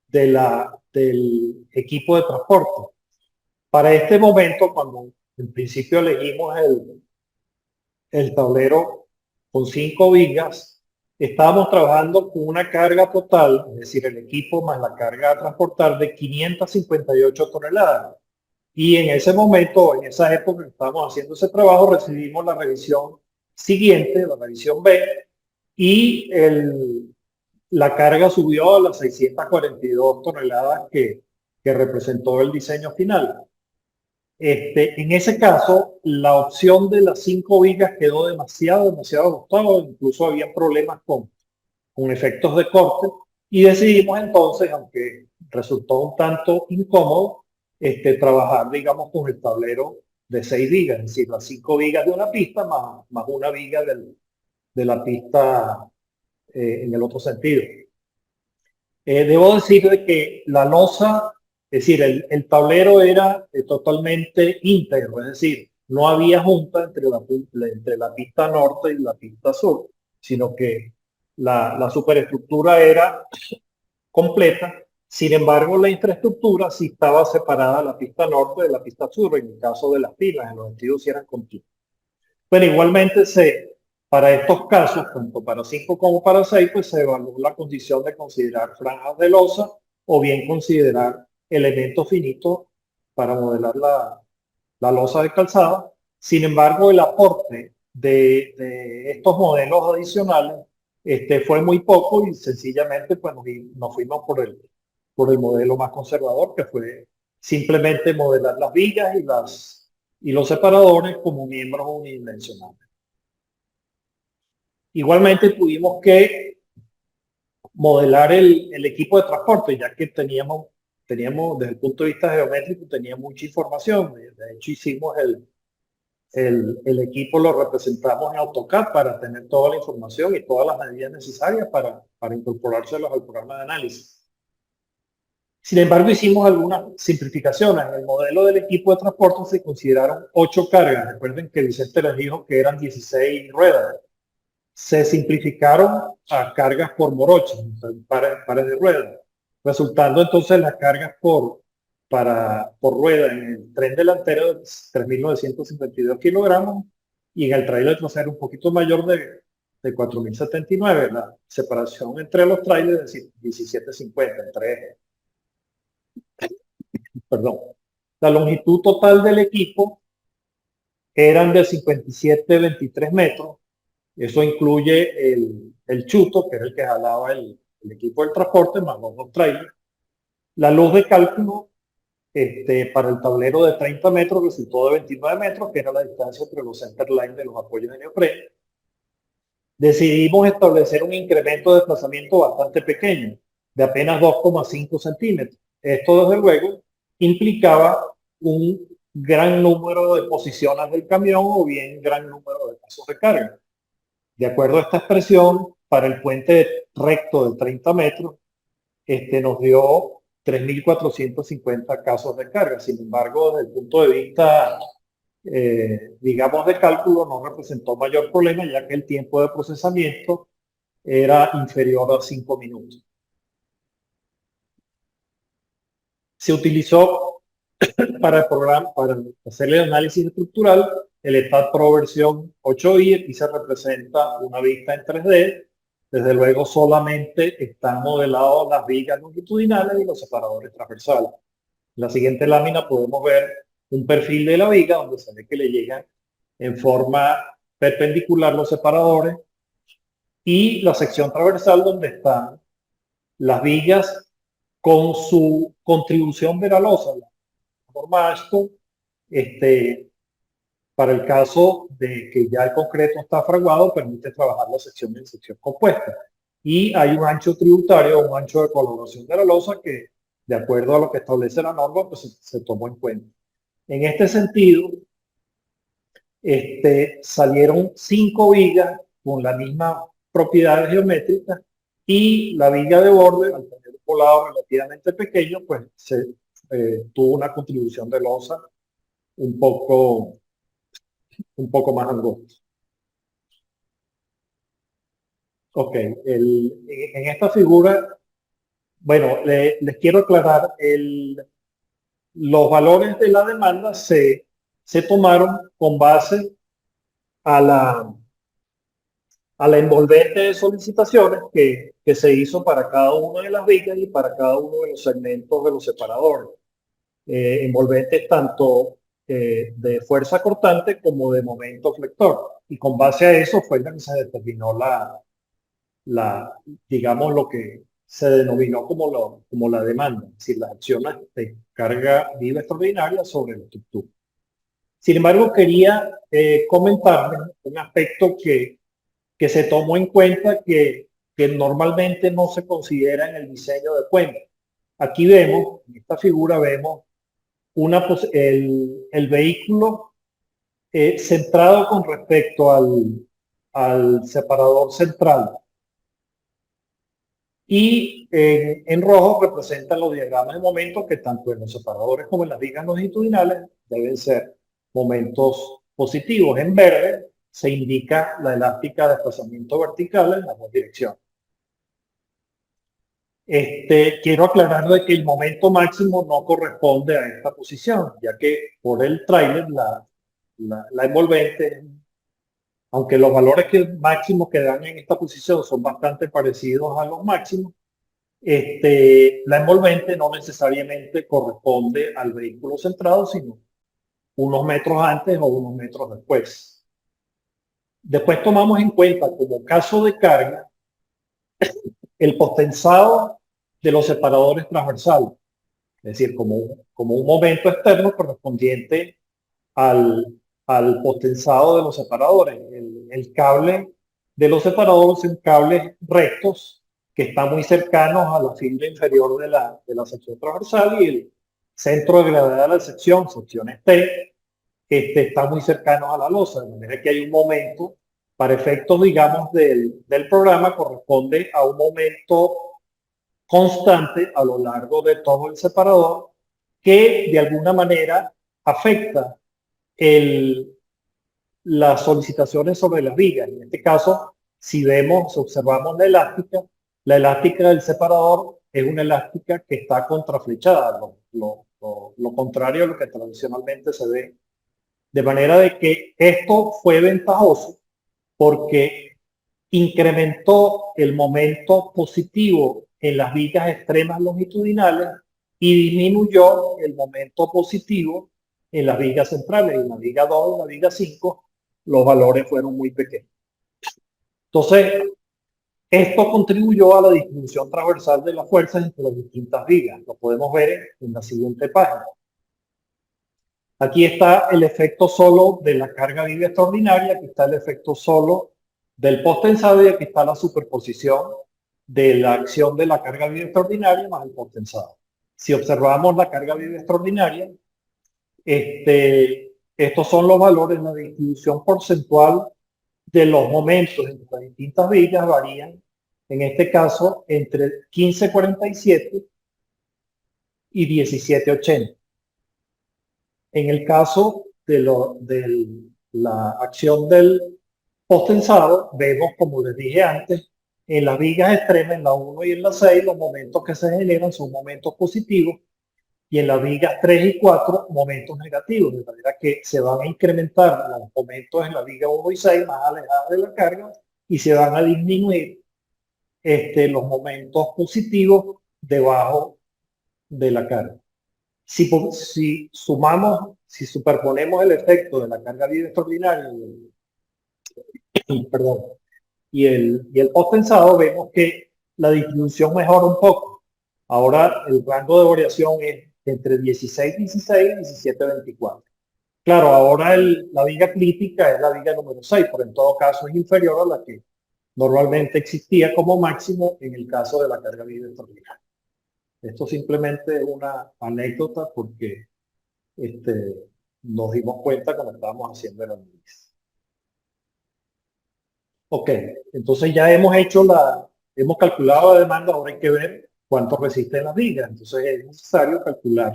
del equipo de transporte. Para este momento, cuando en principio elegimos el tablero con 5 vigas, estábamos trabajando con una carga total, es decir, el equipo más la carga a transportar, de 558 toneladas. Y en ese momento, en esa época que estábamos haciendo ese trabajo, recibimos la revisión siguiente, la revisión B, y la carga subió a las 642 toneladas que representó el diseño final. En ese caso, la opción de las 5 vigas quedó demasiado ajustado. Incluso había problemas con efectos de corte, y decidimos entonces, aunque resultó un tanto incómodo, trabajar, digamos, con el tablero de 6 vigas, es decir, las 5 vigas de una pista más una viga de la pista en el otro sentido. Debo decir de que la losa, es decir, el tablero era totalmente íntegro, es decir, no había junta entre la pista norte y la pista sur, sino que la superestructura era completa. Sin embargo, la infraestructura sí estaba separada, la pista norte de la pista sur, en el caso de las pilas, en los sentidos sí eran continuos. Pero igualmente para estos casos, tanto para 5 como para 6, pues se evaluó la condición de considerar franjas de losa o bien considerar elementos finitos para modelar la losa de calzada. Sin embargo, el aporte de estos modelos adicionales fue muy poco y sencillamente pues, nos fuimos por el modelo más conservador, que fue simplemente modelar las vigas y los separadores como miembros unidimensionales. Igualmente tuvimos que modelar el equipo de transporte, ya que teníamos desde el punto de vista geométrico, tenía mucha información. De hecho, hicimos el equipo, lo representamos en AutoCAD para tener toda la información y todas las medidas necesarias para incorporárselos al programa de análisis. Sin embargo, hicimos algunas simplificaciones. En el modelo del equipo de transporte se consideraron 8 cargas. Recuerden que Vicente les dijo que eran 16 ruedas. Se simplificaron a cargas por moroches, pares de ruedas, resultando entonces las cargas por rueda en el tren delantero de 3.952 kilogramos y en el trailer trasero un poquito mayor de 4.079. La separación entre los trailers es 17.50 entre ejes. Perdón. La longitud total del equipo eran de 57.23 metros. Eso incluye el chuto, que era el que jalaba el equipo del transporte, más los dos trailers. La luz de cálculo para el tablero de 30 metros resultó de 29 metros, que era la distancia entre los centerline de los apoyos de neopreno. Decidimos establecer un incremento de desplazamiento bastante pequeño, de apenas 2,5 centímetros. Esto, desde luego, implicaba un gran número de posiciones del camión o bien gran número de pasos de carga. De acuerdo a esta expresión, para el puente recto de 30 metros, nos dio 3.450 casos de carga. Sin embargo, desde el punto de vista, digamos, de cálculo, no representó mayor problema, ya que el tiempo de procesamiento era inferior a 5 minutos. Se utilizó para el programa, para hacer el análisis estructural, el STAAD Pro versión 8i. Aquí se representa una vista en 3D. Desde luego solamente están modelados las vigas longitudinales y los separadores transversales. En la siguiente lámina podemos ver un perfil de la viga donde se ve que le llegan en forma perpendicular los separadores y la sección transversal donde están las vigas con su contribución de la losa, la forma Ashton, para el caso de que ya el concreto está fraguado, permite trabajar la sección en sección compuesta. Y hay un ancho tributario, un ancho de colaboración de la losa que, de acuerdo a lo que establece la norma, pues se tomó en cuenta. En este sentido, salieron 5 vigas con la misma propiedad geométrica y la viga de borde, al tener un volado relativamente pequeño, pues tuvo una contribución de losa un poco más angosto. Ok, en esta figura, bueno, les quiero aclarar, los valores de la demanda se tomaron con base a la envolvente de solicitaciones que se hizo para cada una de las vigas y para cada uno de los segmentos de los separadores. Envolventes tanto de fuerza cortante como de momento flector. Y con base a eso fue que se determinó digamos, lo que se denominó como la demanda, es decir, las acciones de carga viva extraordinaria sobre la estructura. Sin embargo, quería comentarles un aspecto que se tomó en cuenta que normalmente no se considera en el diseño de puente. Aquí vemos, en esta figura vemos el vehículo centrado con respecto al separador central. Y en rojo representan los diagramas de momento que tanto en los separadores como en las vigas longitudinales deben ser momentos positivos. En verde se indica la elástica de desplazamiento vertical en las dos direcciones. Quiero aclarar de que el momento máximo no corresponde a esta posición, ya que por el tráiler la envolvente, aunque los valores máximos que dan en esta posición son bastante parecidos a los máximos, la envolvente no necesariamente corresponde al vehículo centrado, sino unos metros antes o unos metros después. Después tomamos en cuenta como caso de carga el potensado de los separadores transversales, es decir, como un momento externo correspondiente al potensado de los separadores. El cable de los separadores son cables rectos que están muy cercanos a la fibra inferior de la sección transversal y el centro de gravedad de la secciones T, está muy cercanos a la losa, de manera que hay un momento, para efectos, digamos, del programa, corresponde a un momento constante a lo largo de todo el separador que de alguna manera afecta las solicitaciones sobre las vigas. En este caso, si observamos la elástica del separador es una elástica que está contraflechada, lo contrario a lo que tradicionalmente se ve. De manera de que esto fue ventajoso porque incrementó el momento positivo en las vigas extremas longitudinales y disminuyó el momento positivo en las vigas centrales. En la viga 2 y la viga 5 los valores fueron muy pequeños. Entonces, esto contribuyó a la distribución transversal de las fuerzas entre las distintas vigas. Lo podemos ver en la siguiente página. Aquí está el efecto solo de la carga viva extraordinaria, aquí está el efecto solo del potensado y aquí está la superposición de la acción de la carga viva extraordinaria más el potensado. Si observamos la carga viva extraordinaria, estos son los valores, la distribución porcentual de los momentos entre las distintas vigas varían, en este caso, entre 1547 y 1780. En el caso de la acción del potensado, vemos, como les dije antes, en las vigas extremas, en la 1 y en la 6, los momentos que se generan son momentos positivos, y en las vigas 3 y 4, momentos negativos, de manera que se van a incrementar los momentos en la viga 1 y 6, más alejadas de la carga, y se van a disminuir los momentos positivos debajo de la carga. Si superponemos el efecto de la carga viva extraordinaria y el potensado, vemos que la distribución mejora un poco. Ahora el rango de variación es entre 16.16 y 17.24. Claro, ahora la viga crítica es la viga número 6, pero en todo caso es inferior a la que normalmente existía como máximo en el caso de la carga viva extraordinaria. Esto simplemente es una anécdota porque nos dimos cuenta cuando estábamos haciendo el análisis. Ok, entonces ya hemos calculado la demanda, ahora hay que ver cuánto resiste la viga. Entonces es necesario calcular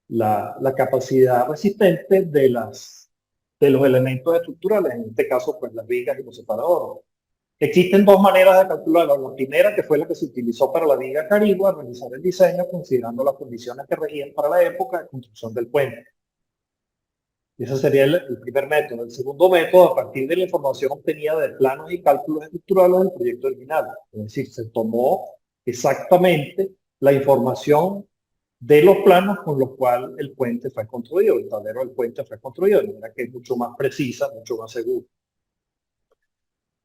la capacidad resistente de los elementos estructurales, en este caso pues las vigas y los separadores. Existen dos maneras de calcularlo. La primera, que fue la que se utilizó para la viga Carigua, realizar el diseño considerando las condiciones que regían para la época de construcción del puente. Ese sería el primer método. El segundo método, a partir de la información obtenida de planos y cálculos estructurales del proyecto original. Es decir, se tomó exactamente la información de los planos con los cuales el puente fue construido, el tablero del puente fue construido, de manera que es mucho más precisa, mucho más seguro.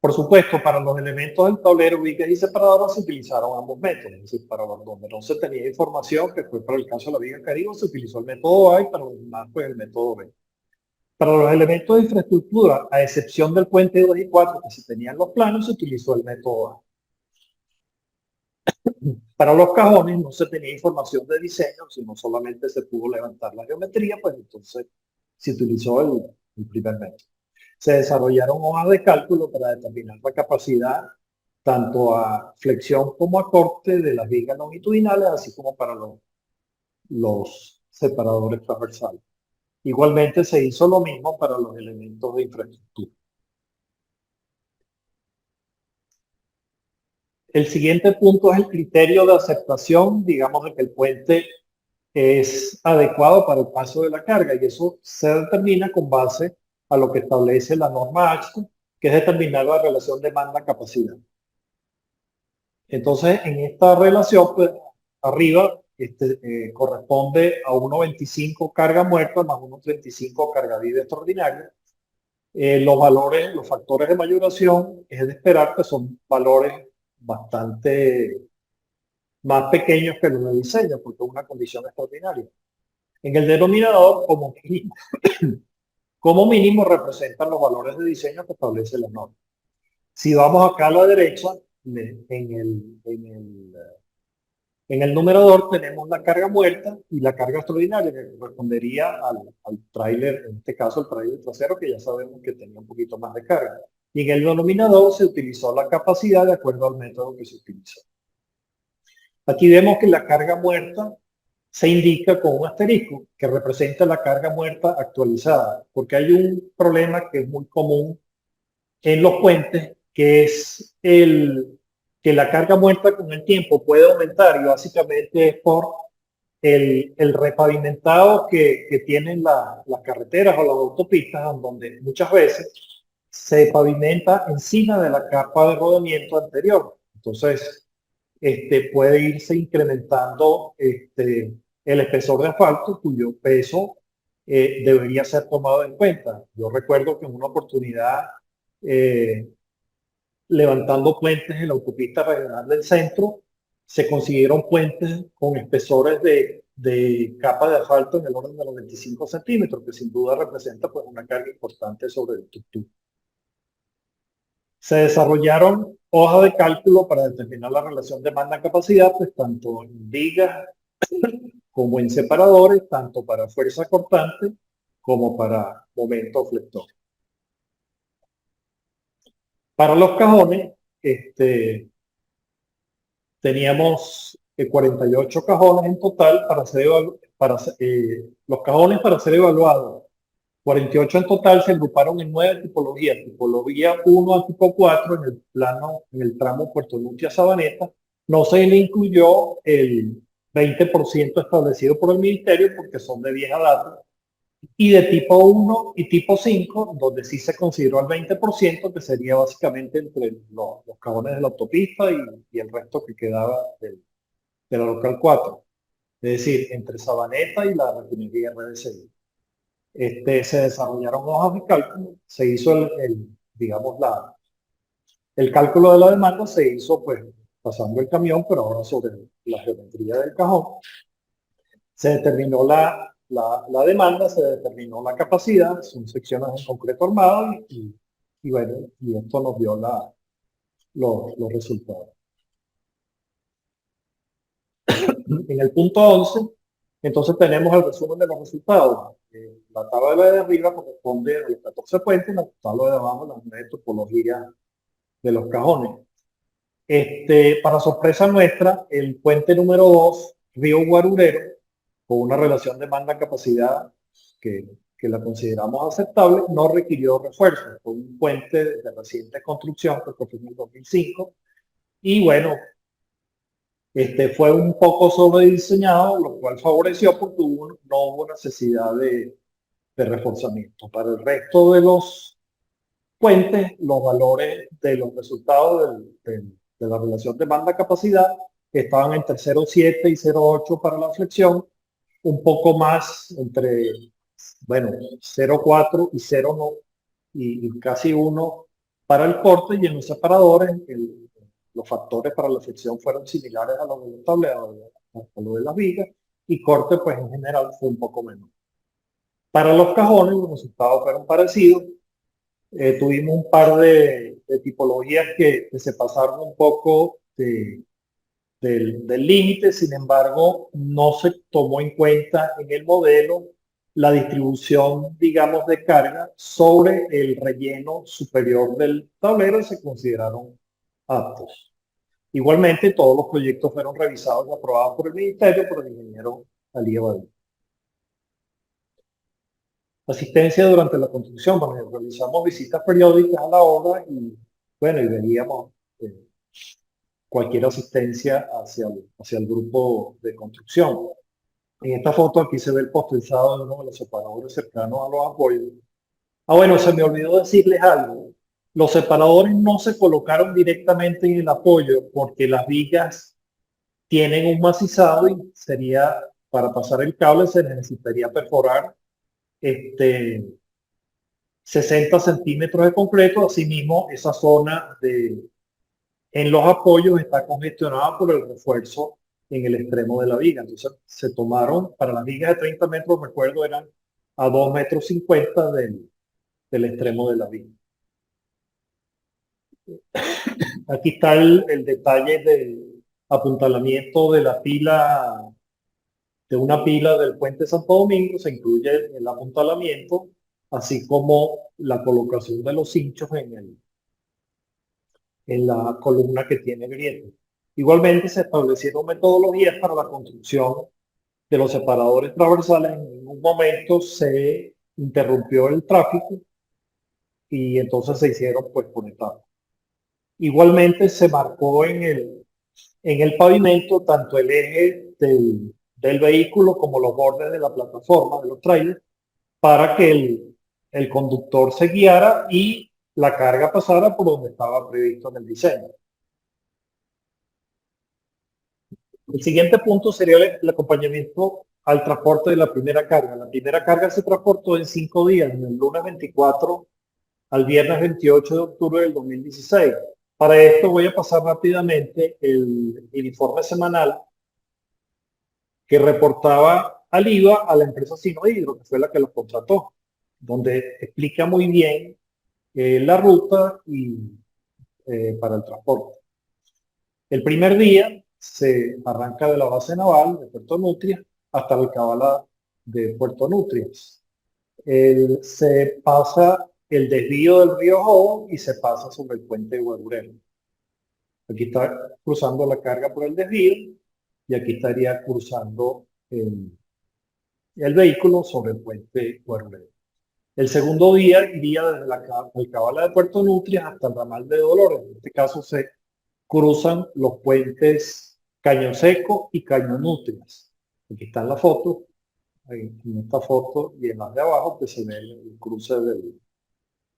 Por supuesto, para los elementos del tablero, vigas y separadoras se utilizaron ambos métodos. Es decir, para los donde no se tenía información, que fue para el caso de la viga Caribe, se utilizó el método A y para los demás, pues el método B. Para los elementos de infraestructura, a excepción del puente 2 y 4 que se tenían los planos, se utilizó el método A. Para los cajones no se tenía información de diseño, sino solamente se pudo levantar la geometría, pues entonces se utilizó el primer método. Se desarrollaron hojas de cálculo para determinar la capacidad tanto a flexión como a corte de las vigas longitudinales, así como para los separadores transversales. Igualmente se hizo lo mismo para los elementos de infraestructura. El siguiente punto es el criterio de aceptación, digamos, de que el puente es adecuado para el paso de la carga, y eso se determina con base a lo que establece la norma AXCO, que es determinar la relación demanda-capacidad. Entonces, en esta relación, pues, arriba corresponde a 1,25 carga muerta más 1,35 carga viva extraordinaria. Los factores de mayoración es de esperar que son valores bastante más pequeños que los de diseño, porque es una condición extraordinaria. En el denominador, como mínimo representan los valores de diseño que establece la norma. Si vamos acá a la derecha, en el numerador tenemos la carga muerta y la carga extraordinaria, que correspondería al tráiler, en este caso el tráiler trasero, que ya sabemos que tenía un poquito más de carga. Y en el denominador se utilizó la capacidad de acuerdo al método que se utilizó. Aquí vemos que la carga muerta se indica con un asterisco que representa la carga muerta actualizada, porque hay un problema que es muy común en los puentes, que es que la carga muerta con el tiempo puede aumentar, y básicamente es por el repavimentado que tienen las carreteras o las autopistas, donde muchas veces se pavimenta encima de la capa de rodamiento anterior. Entonces, puede irse incrementando el espesor de asfalto, cuyo peso debería ser tomado en cuenta. Yo recuerdo que en una oportunidad, levantando puentes en la autopista regional del centro, se consiguieron puentes con espesores de capa de asfalto en el orden de los 25 centímetros, que sin duda representa pues una carga importante sobre el tuk-tuk. Se desarrollaron hojas de cálculo para determinar la relación demanda-capacidad, pues tanto en vigas como en separadores, tanto para fuerza cortante como para momento flector. Para los cajones, teníamos 48 cajones en total los cajones para ser evaluados. 48 en total se agruparon en 9 tipologías. Tipología 1 a tipo 4 en el tramo Puerto Nutria Sabaneta. No se le incluyó el 20% establecido por el ministerio porque son de vieja data. Y de tipo 1 y tipo 5, donde sí se consideró el 20%, que sería básicamente entre los cajones de la autopista y el resto que quedaba de la local 4. Es decir, entre Sabaneta y la refinería RDCI. Se desarrollaron hojas de cálculo, se hizo digamos, el cálculo de la demanda se hizo pues pasando el camión, pero ahora sobre la geometría del cajón. Se determinó la demanda, se determinó la capacidad, son secciones en concreto armado y bueno, y esto nos dio los resultados. En el punto 11, entonces tenemos el resumen de los resultados. La tabla de arriba corresponde a los 14 puentes, la tabla de abajo las 9 topologías de los cajones. Para sorpresa nuestra, el puente número 2, Río Guarurero, con una relación demanda-capacidad que la consideramos aceptable, no requirió refuerzo. Fue un puente de reciente construcción que fue en el 2005 y bueno, fue un poco sobrediseñado, lo cual favoreció porque no hubo necesidad de reforzamiento. Para el resto de los puentes, los valores de los resultados de la relación demanda-capacidad estaban entre 0,7 y 0,8 para la flexión, un poco más entre, bueno, 0,4 y 0,9 y casi 1 para el corte, y en los separadores los factores para la flexión fueron similares a los de los tableados, a lo de las vigas, y corte pues en general fue un poco menor. Para los cajones los resultados fueron parecidos. Tuvimos un par de tipologías que se pasaron un poco del límite, sin embargo, no se tomó en cuenta en el modelo la distribución, digamos, de carga sobre el relleno superior del tablero y se consideraron aptos. Igualmente, todos los proyectos fueron revisados y aprobados por el Ministerio, por el ingeniero Ali Abadí. Asistencia durante la construcción. Bueno, realizamos visitas periódicas a la obra y, bueno, y veíamos cualquier asistencia hacia el grupo de construcción. En esta foto aquí se ve el postizado de uno de los separadores cercanos a los apoyos. Bueno, se me olvidó decirles algo. Los separadores no se colocaron directamente en el apoyo porque las vigas tienen un macizado y sería, para pasar el cable se necesitaría perforar 60 centímetros de concreto. Asimismo, esa zona en los apoyos está congestionada por el refuerzo en el extremo de la viga. Entonces se tomaron, para las vigas de 30 metros, recuerdo, eran a 2,50 metros del extremo de la viga. Aquí está el detalle del apuntalamiento de la pila, de una pila del puente Santo Domingo. Se incluye el apuntalamiento, así como la colocación de los cinchos en la columna que tiene grietas. Igualmente se establecieron metodologías para la construcción de los separadores transversales. En un momento se interrumpió el tráfico y entonces se hicieron pues por etapas. Igualmente se marcó en el pavimento tanto el eje del vehículo como los bordes de la plataforma de los trailers para que el conductor se guiara y la carga pasara por donde estaba previsto en el diseño. El siguiente punto sería el acompañamiento al transporte de la primera carga. La primera carga se transportó en 5 días, del lunes 24 al viernes 28 de octubre del 2016. Para esto voy a pasar rápidamente el informe semanal que reportaba al IVA a la empresa Sinohidro, que fue la que los contrató, donde explica muy bien la ruta y para el transporte. El primer día se arranca de la base naval de Puerto Nutria hasta la alcabala de Puerto Nutria. Se pasa el desvío del río Jobo y se pasa sobre el puente de Guarurelo. Aquí está cruzando la carga por el desvío y aquí estaría cruzando el vehículo sobre el puente Guarurelo. El segundo día iría desde la alcabala de Puerto Nutria hasta el ramal de Dolores. En este caso se cruzan los puentes Caño Seco y Caño Nutrias. Aquí está en la foto, en esta foto y en las de abajo que se ve el cruce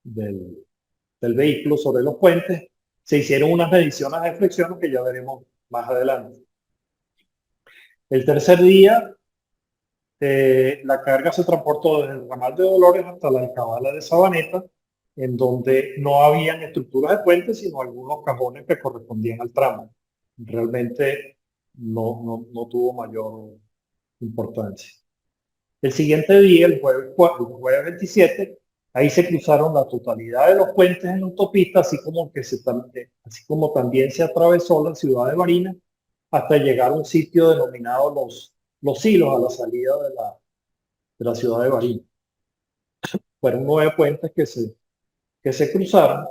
del vehículo sobre los puentes. Se hicieron unas mediciones de flexiones que ya veremos más adelante. El tercer día, la carga se transportó desde el ramal de Dolores hasta la alcabala de Sabaneta, en donde no habían estructuras de puentes, sino algunos cajones que correspondían al tramo. Realmente no tuvo mayor importancia. El siguiente día, el jueves 27, ahí se cruzaron la totalidad de los puentes en la autopista, así como también se atravesó la ciudad de Barinas hasta llegar a un sitio denominado Los Silos, a la salida de la ciudad de Barinas. Fueron 9 puentes que se cruzaron.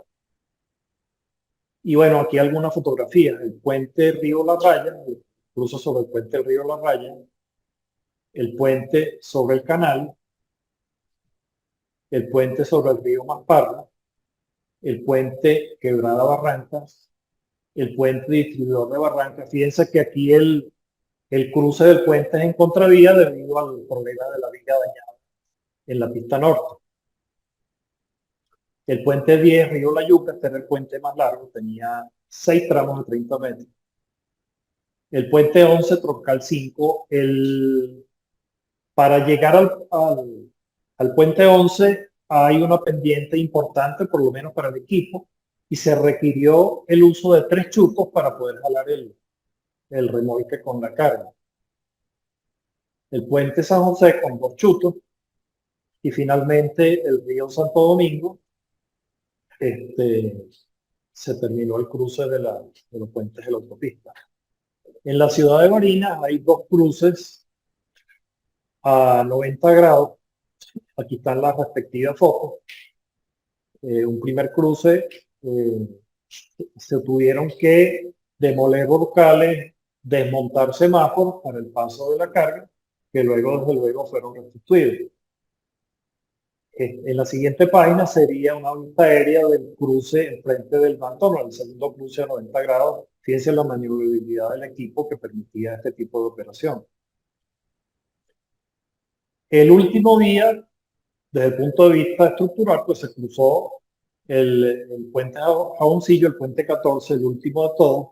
Y bueno, aquí algunas fotografías. El puente Río La Raya, el cruzo sobre el puente Río La Raya, el puente sobre el canal, el puente sobre el río Masparra, el puente Quebrada Barrancas, el puente distribuidor de Barrancas. Fíjense que aquí el cruce del puente es en contravía debido al problema de la viga dañada en la pista norte. El puente 10, Río La Yuca, este era el puente más largo, tenía 6 tramos de 30 metros. El puente 11, Troncal 5, para llegar al puente 11 hay una pendiente importante, por lo menos para el equipo, y se requirió el uso de 3 chupos para poder jalar el remolque con la carga. El puente San José con 2 chupos y finalmente el río Santo Domingo. Se terminó el cruce de los puentes de la autopista. En la ciudad de Barinas hay 2 cruces a 90 grados. Aquí están las respectivas fotos. Un primer cruce, se tuvieron que demoler locales, desmontar semáforos para el paso de la carga, que luego, desde luego, fueron restituidos. En la siguiente página sería una vista aérea del cruce enfrente del Bantono, el segundo cruce a 90 grados. Fíjense la maniobrabilidad del equipo que permitía este tipo de operación. El último día, desde el punto de vista estructural, pues se cruzó el puente Jaboncillo, el puente 14, el último de todos,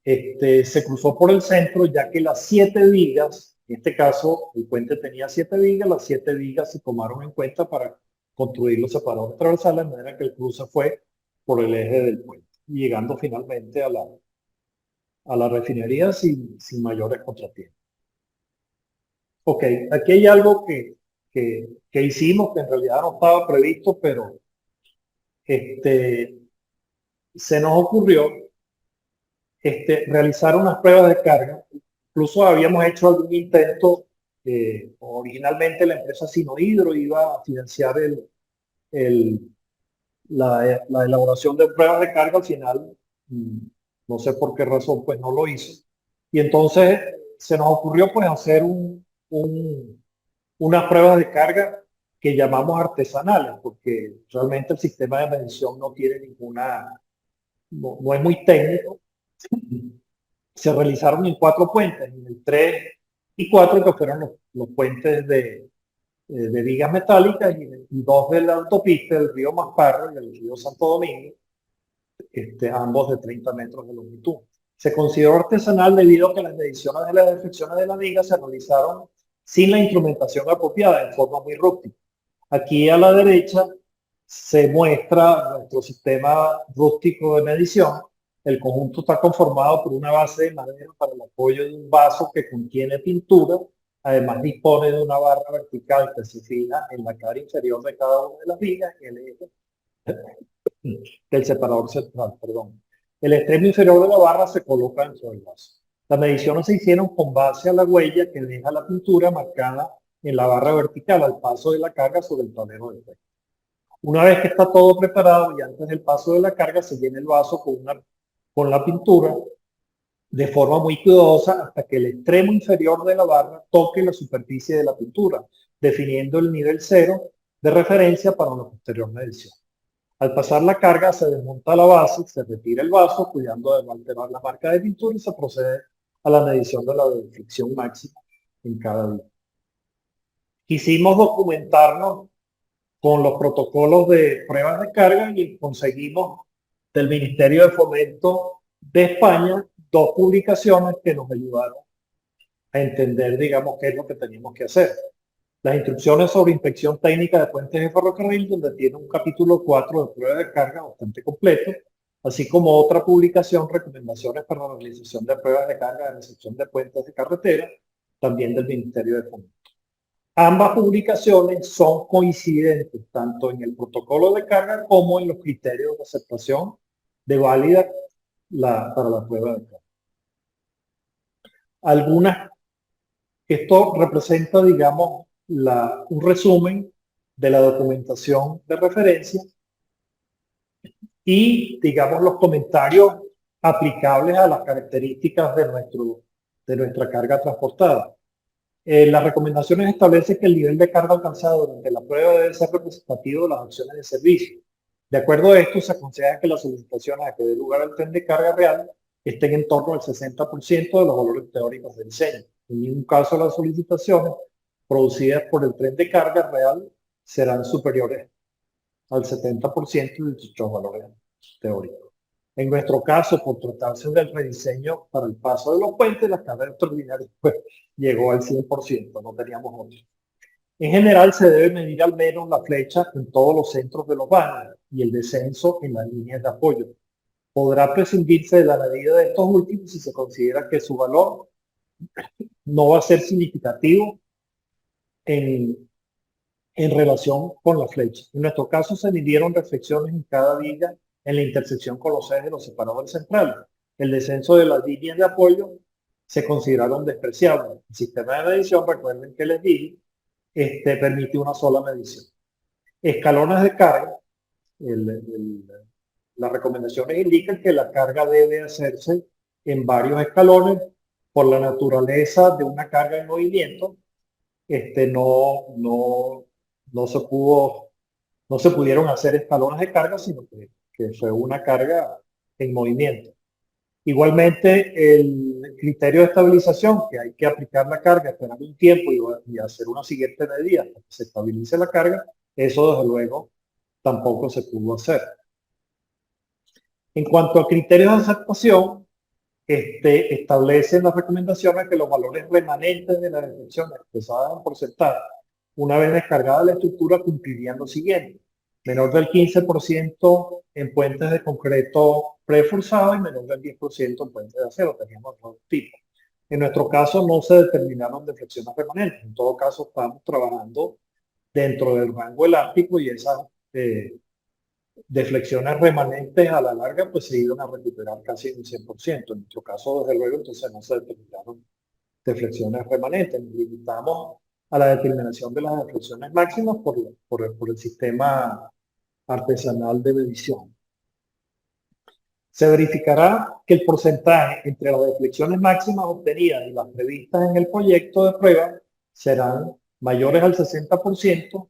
se cruzó por el centro, ya que las 7 vigas, en este caso el puente tenía 7 vigas, las 7 vigas se tomaron en cuenta para construir los separadores transversales, de manera que el cruce fue por el eje del puente, llegando finalmente a la refinería sin mayores contratiempos. Ok, aquí hay algo que hicimos que en realidad no estaba previsto, pero se nos ocurrió realizar unas pruebas de carga. Incluso habíamos hecho algún intento. Originalmente la empresa Sinohidro iba a financiar la elaboración de pruebas de carga. Al final, no sé por qué razón, pues no lo hizo. Y entonces se nos ocurrió pues hacer unas pruebas de carga que llamamos artesanales, porque realmente el sistema de medición no tiene no es muy técnico. Se realizaron en 4 puentes, en el 3 y 4, que fueron los puentes de vigas metálicas, y 2 de la autopista, el río Masparro y el río Santo Domingo, ambos de 30 metros de longitud. Se consideró artesanal debido a que las mediciones de las defecciones de la viga se realizaron sin la instrumentación apropiada, en forma muy rústica. Aquí a la derecha se muestra nuestro sistema rústico de medición. El conjunto está conformado por una base de madera para el apoyo de un vaso que contiene pintura. Además dispone de una barra vertical que se fija en la cara inferior de cada una de las vigas y el eje del separador central, perdón. El extremo inferior de la barra se coloca dentro del vaso. Las mediciones se hicieron con base a la huella que deja la pintura marcada en la barra vertical al paso de la carga sobre el tablero de juego. Una vez que está todo preparado y antes del paso de la carga, se llena el vaso con la pintura de forma muy cuidadosa hasta que el extremo inferior de la barra toque la superficie de la pintura, definiendo el nivel cero de referencia para una posterior medición. Al pasar la carga, se desmonta la base, se retira el vaso, cuidando de no alterar la marca de pintura, y se procede a la medición de la deflexión máxima en cada día. Quisimos documentarnos con los protocolos de pruebas de carga y conseguimos del Ministerio de Fomento de España 2 publicaciones que nos ayudaron a entender, digamos, qué es lo que teníamos que hacer. Las instrucciones sobre inspección técnica de puentes de ferrocarril, donde tiene un capítulo 4 de prueba de carga bastante completo, así como otra publicación, recomendaciones para la realización de pruebas de carga de recepción de puentes de carretera, también del Ministerio de Fomento. Ambas publicaciones son coincidentes tanto en el protocolo de carga como en los criterios de aceptación de válida para la prueba de carga. Esto representa, digamos, un resumen de la documentación de referencia y, digamos, los comentarios aplicables a las características de nuestra carga transportada. Las recomendaciones establecen que el nivel de carga alcanzado durante la prueba debe ser representativo de las acciones de servicio. De acuerdo a esto, se aconseja que las solicitaciones a que dé lugar al tren de carga real estén en torno al 60% de los valores teóricos del diseño. En ningún caso las solicitaciones producidas por el tren de carga real serán superiores al 70% de dichos valores teóricos. En nuestro caso, por tratarse del rediseño para el paso de los puentes, la carga extraordinaria pues, llegó al 100%, no teníamos otro. En general, se debe medir al menos la flecha en todos los centros de los vanos y el descenso en las líneas de apoyo. Podrá prescindirse de la medida de estos últimos si se considera que su valor no va a ser significativo en relación con la flecha. En nuestro caso, se midieron reflexiones en cada viga en la intersección con los ejes de los separadores centrales. El descenso de las líneas de apoyo se consideraron despreciables. El sistema de medición, recuerden que les dije, permite una sola medición. Escalones de carga. Las recomendaciones indican que la carga debe hacerse en varios escalones por la naturaleza de una carga en movimiento. No se pudieron hacer escalones de carga, sino que fue una carga en movimiento. Igualmente, el criterio de estabilización, que hay que aplicar la carga, esperar un tiempo y hacer una siguiente medida hasta que se estabilice la carga, eso desde luego tampoco se pudo hacer. En cuanto a criterios de aceptación, establecen las recomendaciones que los valores remanentes de las deflexiones expresadas en porcentaje, una vez descargada la estructura, cumplirían lo siguiente: menor del 15% en puentes de concreto preforzado y menor del 10% en puentes de acero. Teníamos dos tipos. En nuestro caso no se determinaron deflexiones remanentes. En todo caso, estamos trabajando dentro del rango elástico y esas deflexiones remanentes a la larga pues se iban a recuperar casi un 100%. En nuestro caso, desde luego, entonces no se determinaron deflexiones remanentes. Nos limitamos a la determinación de las deflexiones máximas por el sistema artesanal de medición. Se verificará que el porcentaje entre las deflexiones máximas obtenidas y las previstas en el proyecto de prueba serán mayores al 60%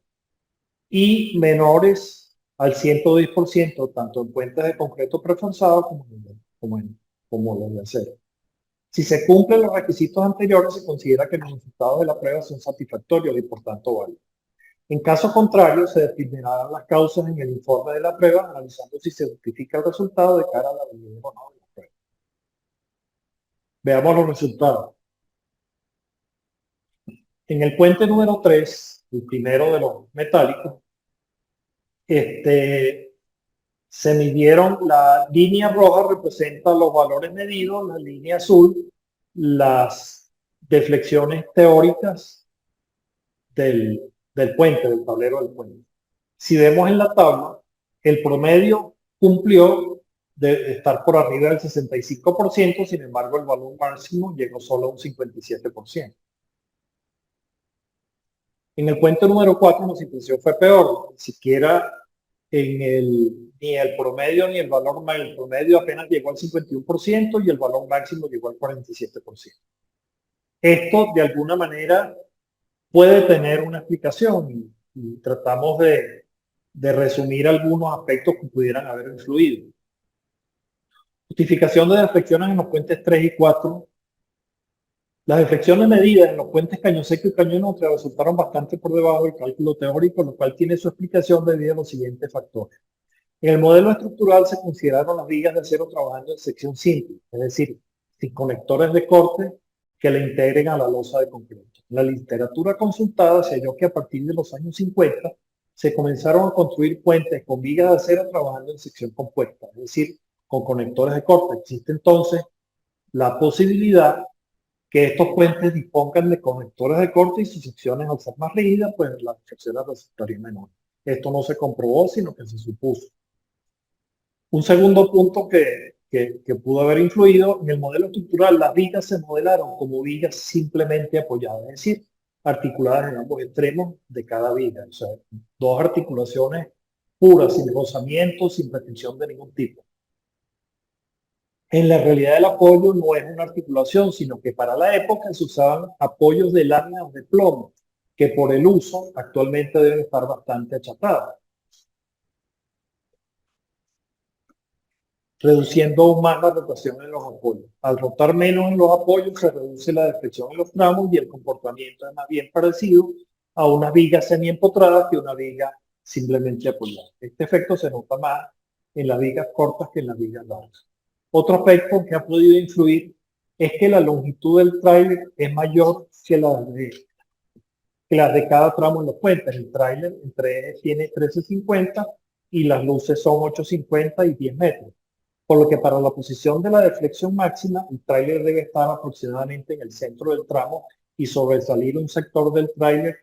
y menores al 110%, tanto en puentes de concreto preforzado como los de acero. Si se cumplen los requisitos anteriores, se considera que los resultados de la prueba son satisfactorios y por tanto válidos. En caso contrario, se determinarán las causas en el informe de la prueba, analizando si se justifica el resultado de cara a la validez o no de la prueba. Veamos los resultados. En el puente número 3, el primero de los metálicos, se midieron, la línea roja representa los valores medidos, la línea azul las deflexiones teóricas del puente, del tablero del puente. Si vemos en la tabla, el promedio cumplió de estar por arriba del 65%, sin embargo el valor máximo llegó solo a un 57%. En el puente número 4 la situación fue peor, ni siquiera ni el promedio ni el valor máximo. El promedio apenas llegó al 51% y el valor máximo llegó al 47%. Esto de alguna manera puede tener una explicación y tratamos de resumir algunos aspectos que pudieran haber influido. Justificación de deflexiones en los puentes 3 y 4. Las deflexiones medidas en los puentes Caño Seco y Caño Nutria resultaron bastante por debajo del cálculo teórico, lo cual tiene su explicación debido a los siguientes factores. En el modelo estructural se consideraron las vigas de acero trabajando en sección simple, es decir, sin conectores de corte que le integren a la losa de concreto. En la literatura consultada se halló que a partir de los años 50 se comenzaron a construir puentes con vigas de acero trabajando en sección compuesta, es decir, con conectores de corte. Existe entonces la posibilidad que estos puentes dispongan de conectores de corte y sus secciones, al ser más rígidas, pues las secciones resultarían menores. Esto no se comprobó, sino que se supuso. Un segundo punto que pudo haber influido: en el modelo estructural, las vigas se modelaron como vigas simplemente apoyadas, es decir, articuladas en ambos extremos de cada viga. O sea, dos articulaciones puras, sin rozamiento, sin retención de ningún tipo. En la realidad el apoyo no es una articulación, sino que para la época se usaban apoyos de láminas de plomo, que por el uso actualmente deben estar bastante achatadas, reduciendo aún más la rotación en los apoyos. Al rotar menos en los apoyos, se reduce la deflexión en los tramos y el comportamiento es más bien parecido a una viga semi-empotrada que una viga simplemente apoyada. Este efecto se nota más en las vigas cortas que en las vigas largas. Otro aspecto que ha podido influir es que la longitud del tráiler es mayor que las de cada tramo en los puentes. El tráiler tiene 1350 y las luces son 850 y 10 metros. Por lo que para la posición de la deflexión máxima, el tráiler debe estar aproximadamente en el centro del tramo y sobresalir un sector del tráiler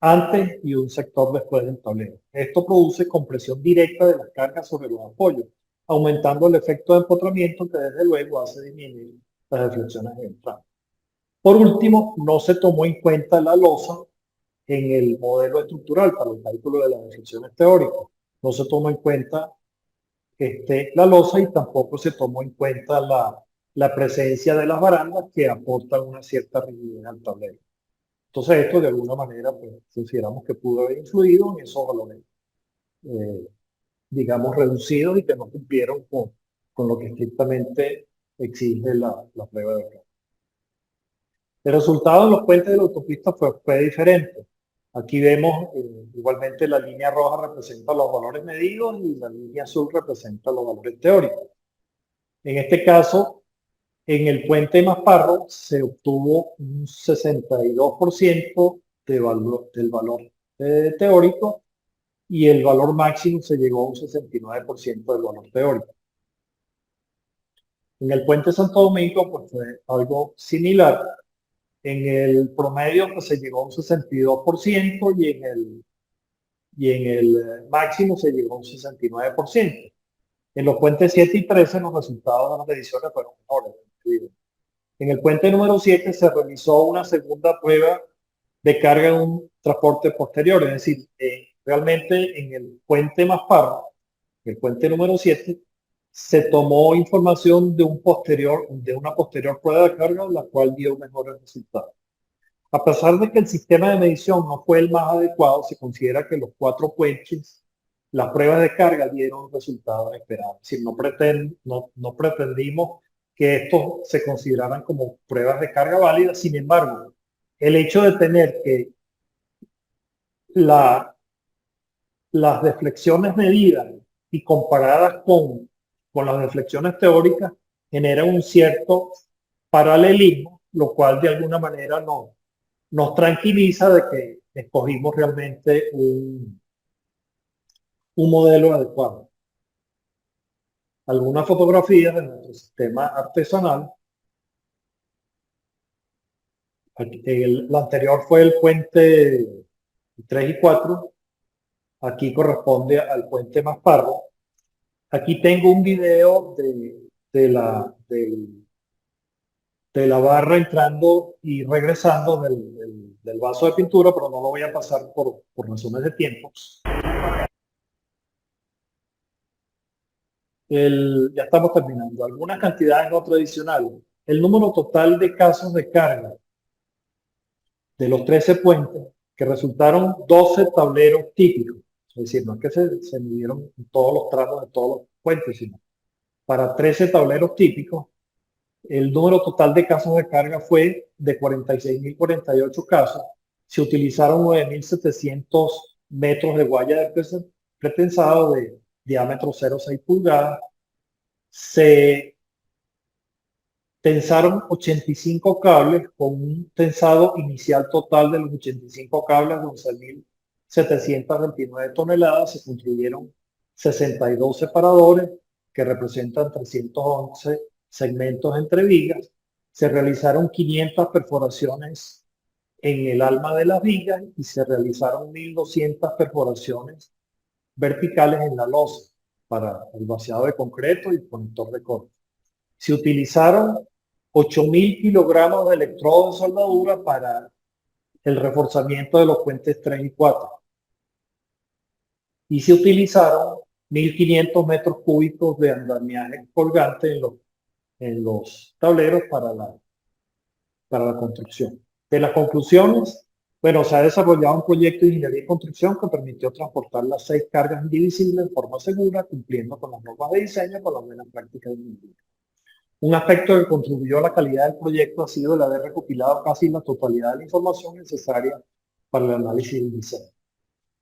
antes y un sector después del tablero. Esto produce compresión directa de las cargas sobre los apoyos, aumentando el efecto de empotramiento que desde luego hace disminuir las deflexiones en el tramo. Por último, no se tomó en cuenta la losa en el modelo estructural para el cálculo de las deflexiones teóricas. No se tomó en cuenta la losa y tampoco se tomó en cuenta la presencia de las barandas que aportan una cierta rigidez al tablero. Entonces esto de alguna manera pues, consideramos que pudo haber influido en esos valores, digamos, reducidos y que no cumplieron con lo que estrictamente exige la prueba de carga. El resultado en los puentes de la autopista fue diferente. Aquí vemos igualmente la línea roja representa los valores medidos y la línea azul representa los valores teóricos. En este caso, En el puente Masparro se obtuvo un 62% del valor teórico, y el valor máximo se llegó a un 69% del valor teórico. En el puente Santo Domingo pues fue algo similar. En el promedio pues se llegó a un 62% y en el máximo se llegó a un 69%. En los puentes 7 y 13 los resultados de las mediciones fueron mejores. En el puente número 7 se realizó una segunda prueba de carga en un transporte posterior, es decir, realmente en el puente Masparro, el puente número 7, se tomó información de una posterior prueba de carga, la cual dio mejores resultados. A pesar de que el sistema de medición no fue el más adecuado, se considera que los 4 puentes, las pruebas de carga dieron resultados esperados. Es decir, no pretendimos que estos se consideraran como pruebas de carga válidas. Sin embargo, el hecho de tener que las deflexiones medidas y comparadas con las deflexiones teóricas genera un cierto paralelismo, lo cual de alguna manera nos tranquiliza de que escogimos realmente un modelo adecuado. Algunas fotografías de nuestro sistema artesanal. La anterior fue el puente 3 y 4. Aquí corresponde al puente Masparro. Aquí tengo un video de la barra entrando y regresando del vaso de pintura, pero no lo voy a pasar por razones de tiempo. Ya estamos terminando. Algunas cantidades no tradicionales. El número total de casos de carga de los 13 puentes, que resultaron 12 tableros típicos. Es decir, no es que se midieron todos los tramos de todos los puentes, sino para 13 tableros típicos, el número total de casos de carga fue de 46.048 casos. Se utilizaron 9.700 metros de guaya de pretensado de diámetro 0,6 pulgadas. Se tensaron 85 cables con un tensado inicial total de los 85 cables de 11.729 toneladas. Se construyeron 62 separadores que representan 311 segmentos entre vigas. Se realizaron 500 perforaciones en el alma de las vigas y se realizaron 1.200 perforaciones verticales en la losa para el vaciado de concreto y el conector de corte. Se utilizaron 8.000 kilogramos de electrodos de soldadura para el reforzamiento de los puentes 3 y 4. Y se utilizaron 1.500 metros cúbicos de andamiaje colgante en los tableros para la construcción. De las conclusiones, bueno, se ha desarrollado un proyecto de ingeniería y construcción que permitió transportar las 6 cargas indivisibles de forma segura, cumpliendo con las normas de diseño con las buenas prácticas de ingeniería. Un aspecto que contribuyó a la calidad del proyecto ha sido el haber recopilado casi la totalidad de la información necesaria para el análisis del diseño.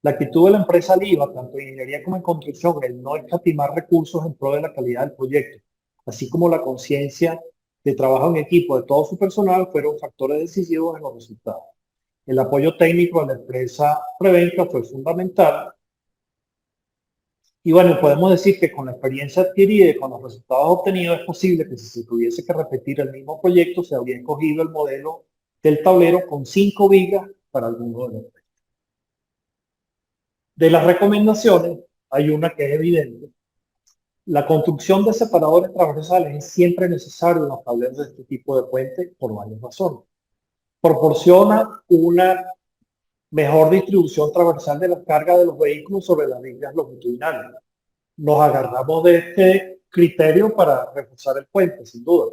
La actitud de la empresa LIVA, tanto en ingeniería como en construcción, el no escatimar recursos en pro de la calidad del proyecto, así como la conciencia de trabajo en equipo de todo su personal, fueron factores decisivos en los resultados. El apoyo técnico de la empresa Prevenca fue fundamental. Y bueno, podemos decir que con la experiencia adquirida y con los resultados obtenidos es posible que si se tuviese que repetir el mismo proyecto, se habría escogido el modelo del tablero con 5 vigas para alguno de los puentes. De las recomendaciones, hay una que es evidente. La construcción de separadores transversales es siempre necesario en los tableros de este tipo de puente por varias razones. Proporciona una mejor distribución transversal de la carga de los vehículos sobre las vigas longitudinales. Nos agarramos de este criterio para reforzar el puente, sin duda.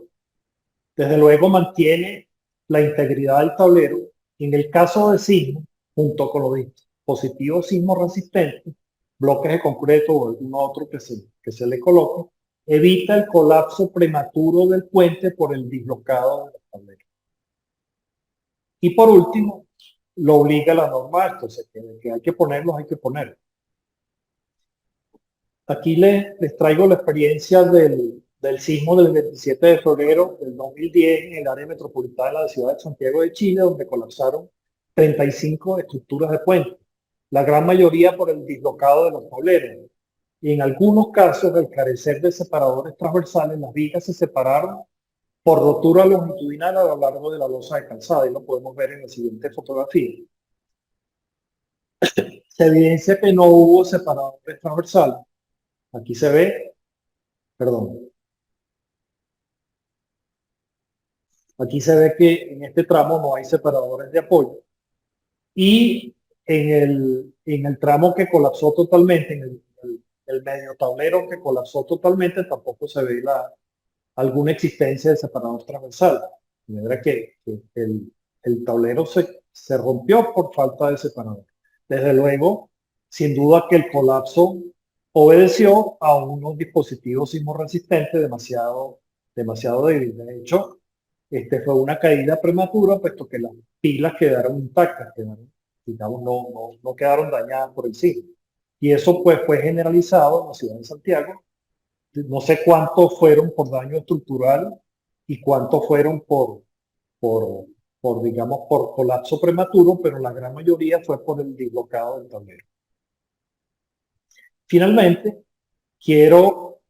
Desde luego mantiene la integridad del tablero. En el caso de sismo, junto con los dispositivos sismo resistentes, bloques de concreto o algún otro que se le coloque, evita el colapso prematuro del puente por el dislocado de los tableros. Y por último, lo obliga la norma esto, o sea, que hay que ponerlos, hay que ponerlos. Aquí les traigo la experiencia del del sismo del 27 de febrero del 2010 en el área metropolitana de la ciudad de Santiago de Chile, donde colapsaron 35 estructuras de puente, la gran mayoría por el dislocado de los tableros. Y en algunos casos, al carecer de separadores transversales, las vigas se separaron por rotura longitudinal a lo largo de la losa de calzada, y lo podemos ver en la siguiente fotografía. Se evidencia que no hubo separadores transversales. Aquí se ve, perdón. Aquí se ve que en este tramo no hay separadores de apoyo. Y en el tramo que colapsó totalmente, en el medio tablero que colapsó totalmente, tampoco se ve alguna existencia de separador transversal. De manera que el tablero se rompió por falta de separador. Desde luego, sin duda que el colapso obedeció a unos dispositivos sismorresistentes demasiado débiles. De hecho, fue una caída prematura, puesto que las pilas quedaron intactas, digamos, no quedaron dañadas por el sismo. Y eso pues fue generalizado en la ciudad de Santiago. No sé cuántos fueron por daño estructural y cuántos fueron digamos, por colapso prematuro, pero la gran mayoría fue por el dislocado del tablero. Finalmente, quiero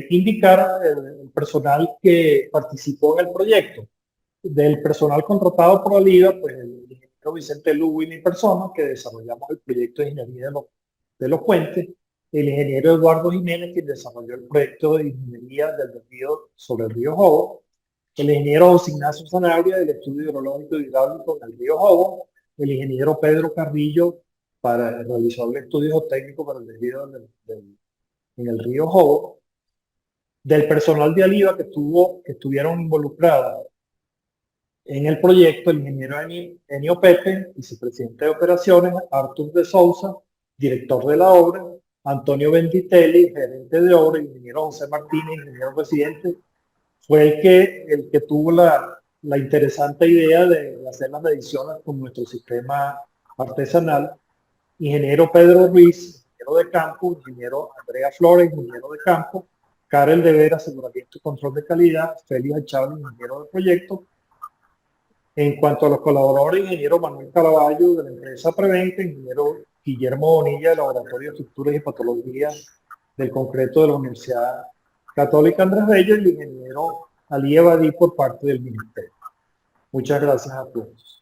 indicar el personal que participó en el proyecto. Del personal contratado por la Liga, pues el ingeniero Vicente Lugo y mi persona, que desarrollamos el proyecto de ingeniería de los puentes, el ingeniero Eduardo Jiménez, que desarrolló el proyecto de ingeniería del desvío sobre el río Jobo, el ingeniero José Ignacio Sanabria del estudio hidrológico y hidráulico del río Jobo, el ingeniero Pedro Carrillo para realizar el estudio técnico para el desvío en el río Jobo, del personal de Aliva que estuvieron involucrados en el proyecto, el ingeniero Enio Pepe, vicepresidente de operaciones, Artur de Sousa, director de la obra, Antonio Benditelli, gerente de obra, el ingeniero José Martínez, ingeniero residente, fue el que tuvo la interesante idea de hacer las mediciones con nuestro sistema artesanal, ingeniero Pedro Ruiz, ingeniero de campo, ingeniero Andrea Flores, ingeniero de campo, Karel de Vera, aseguramiento y control de calidad, Félix Chávez, ingeniero de proyecto. En cuanto a los colaboradores, ingeniero Manuel Caraballo de la empresa Preventa, ingeniero Guillermo Bonilla del Laboratorio de Estructuras y Patologías del Concreto de la Universidad Católica Andrés Bello y el ingeniero Ali Ebadí por parte del Ministerio. Muchas gracias a todos.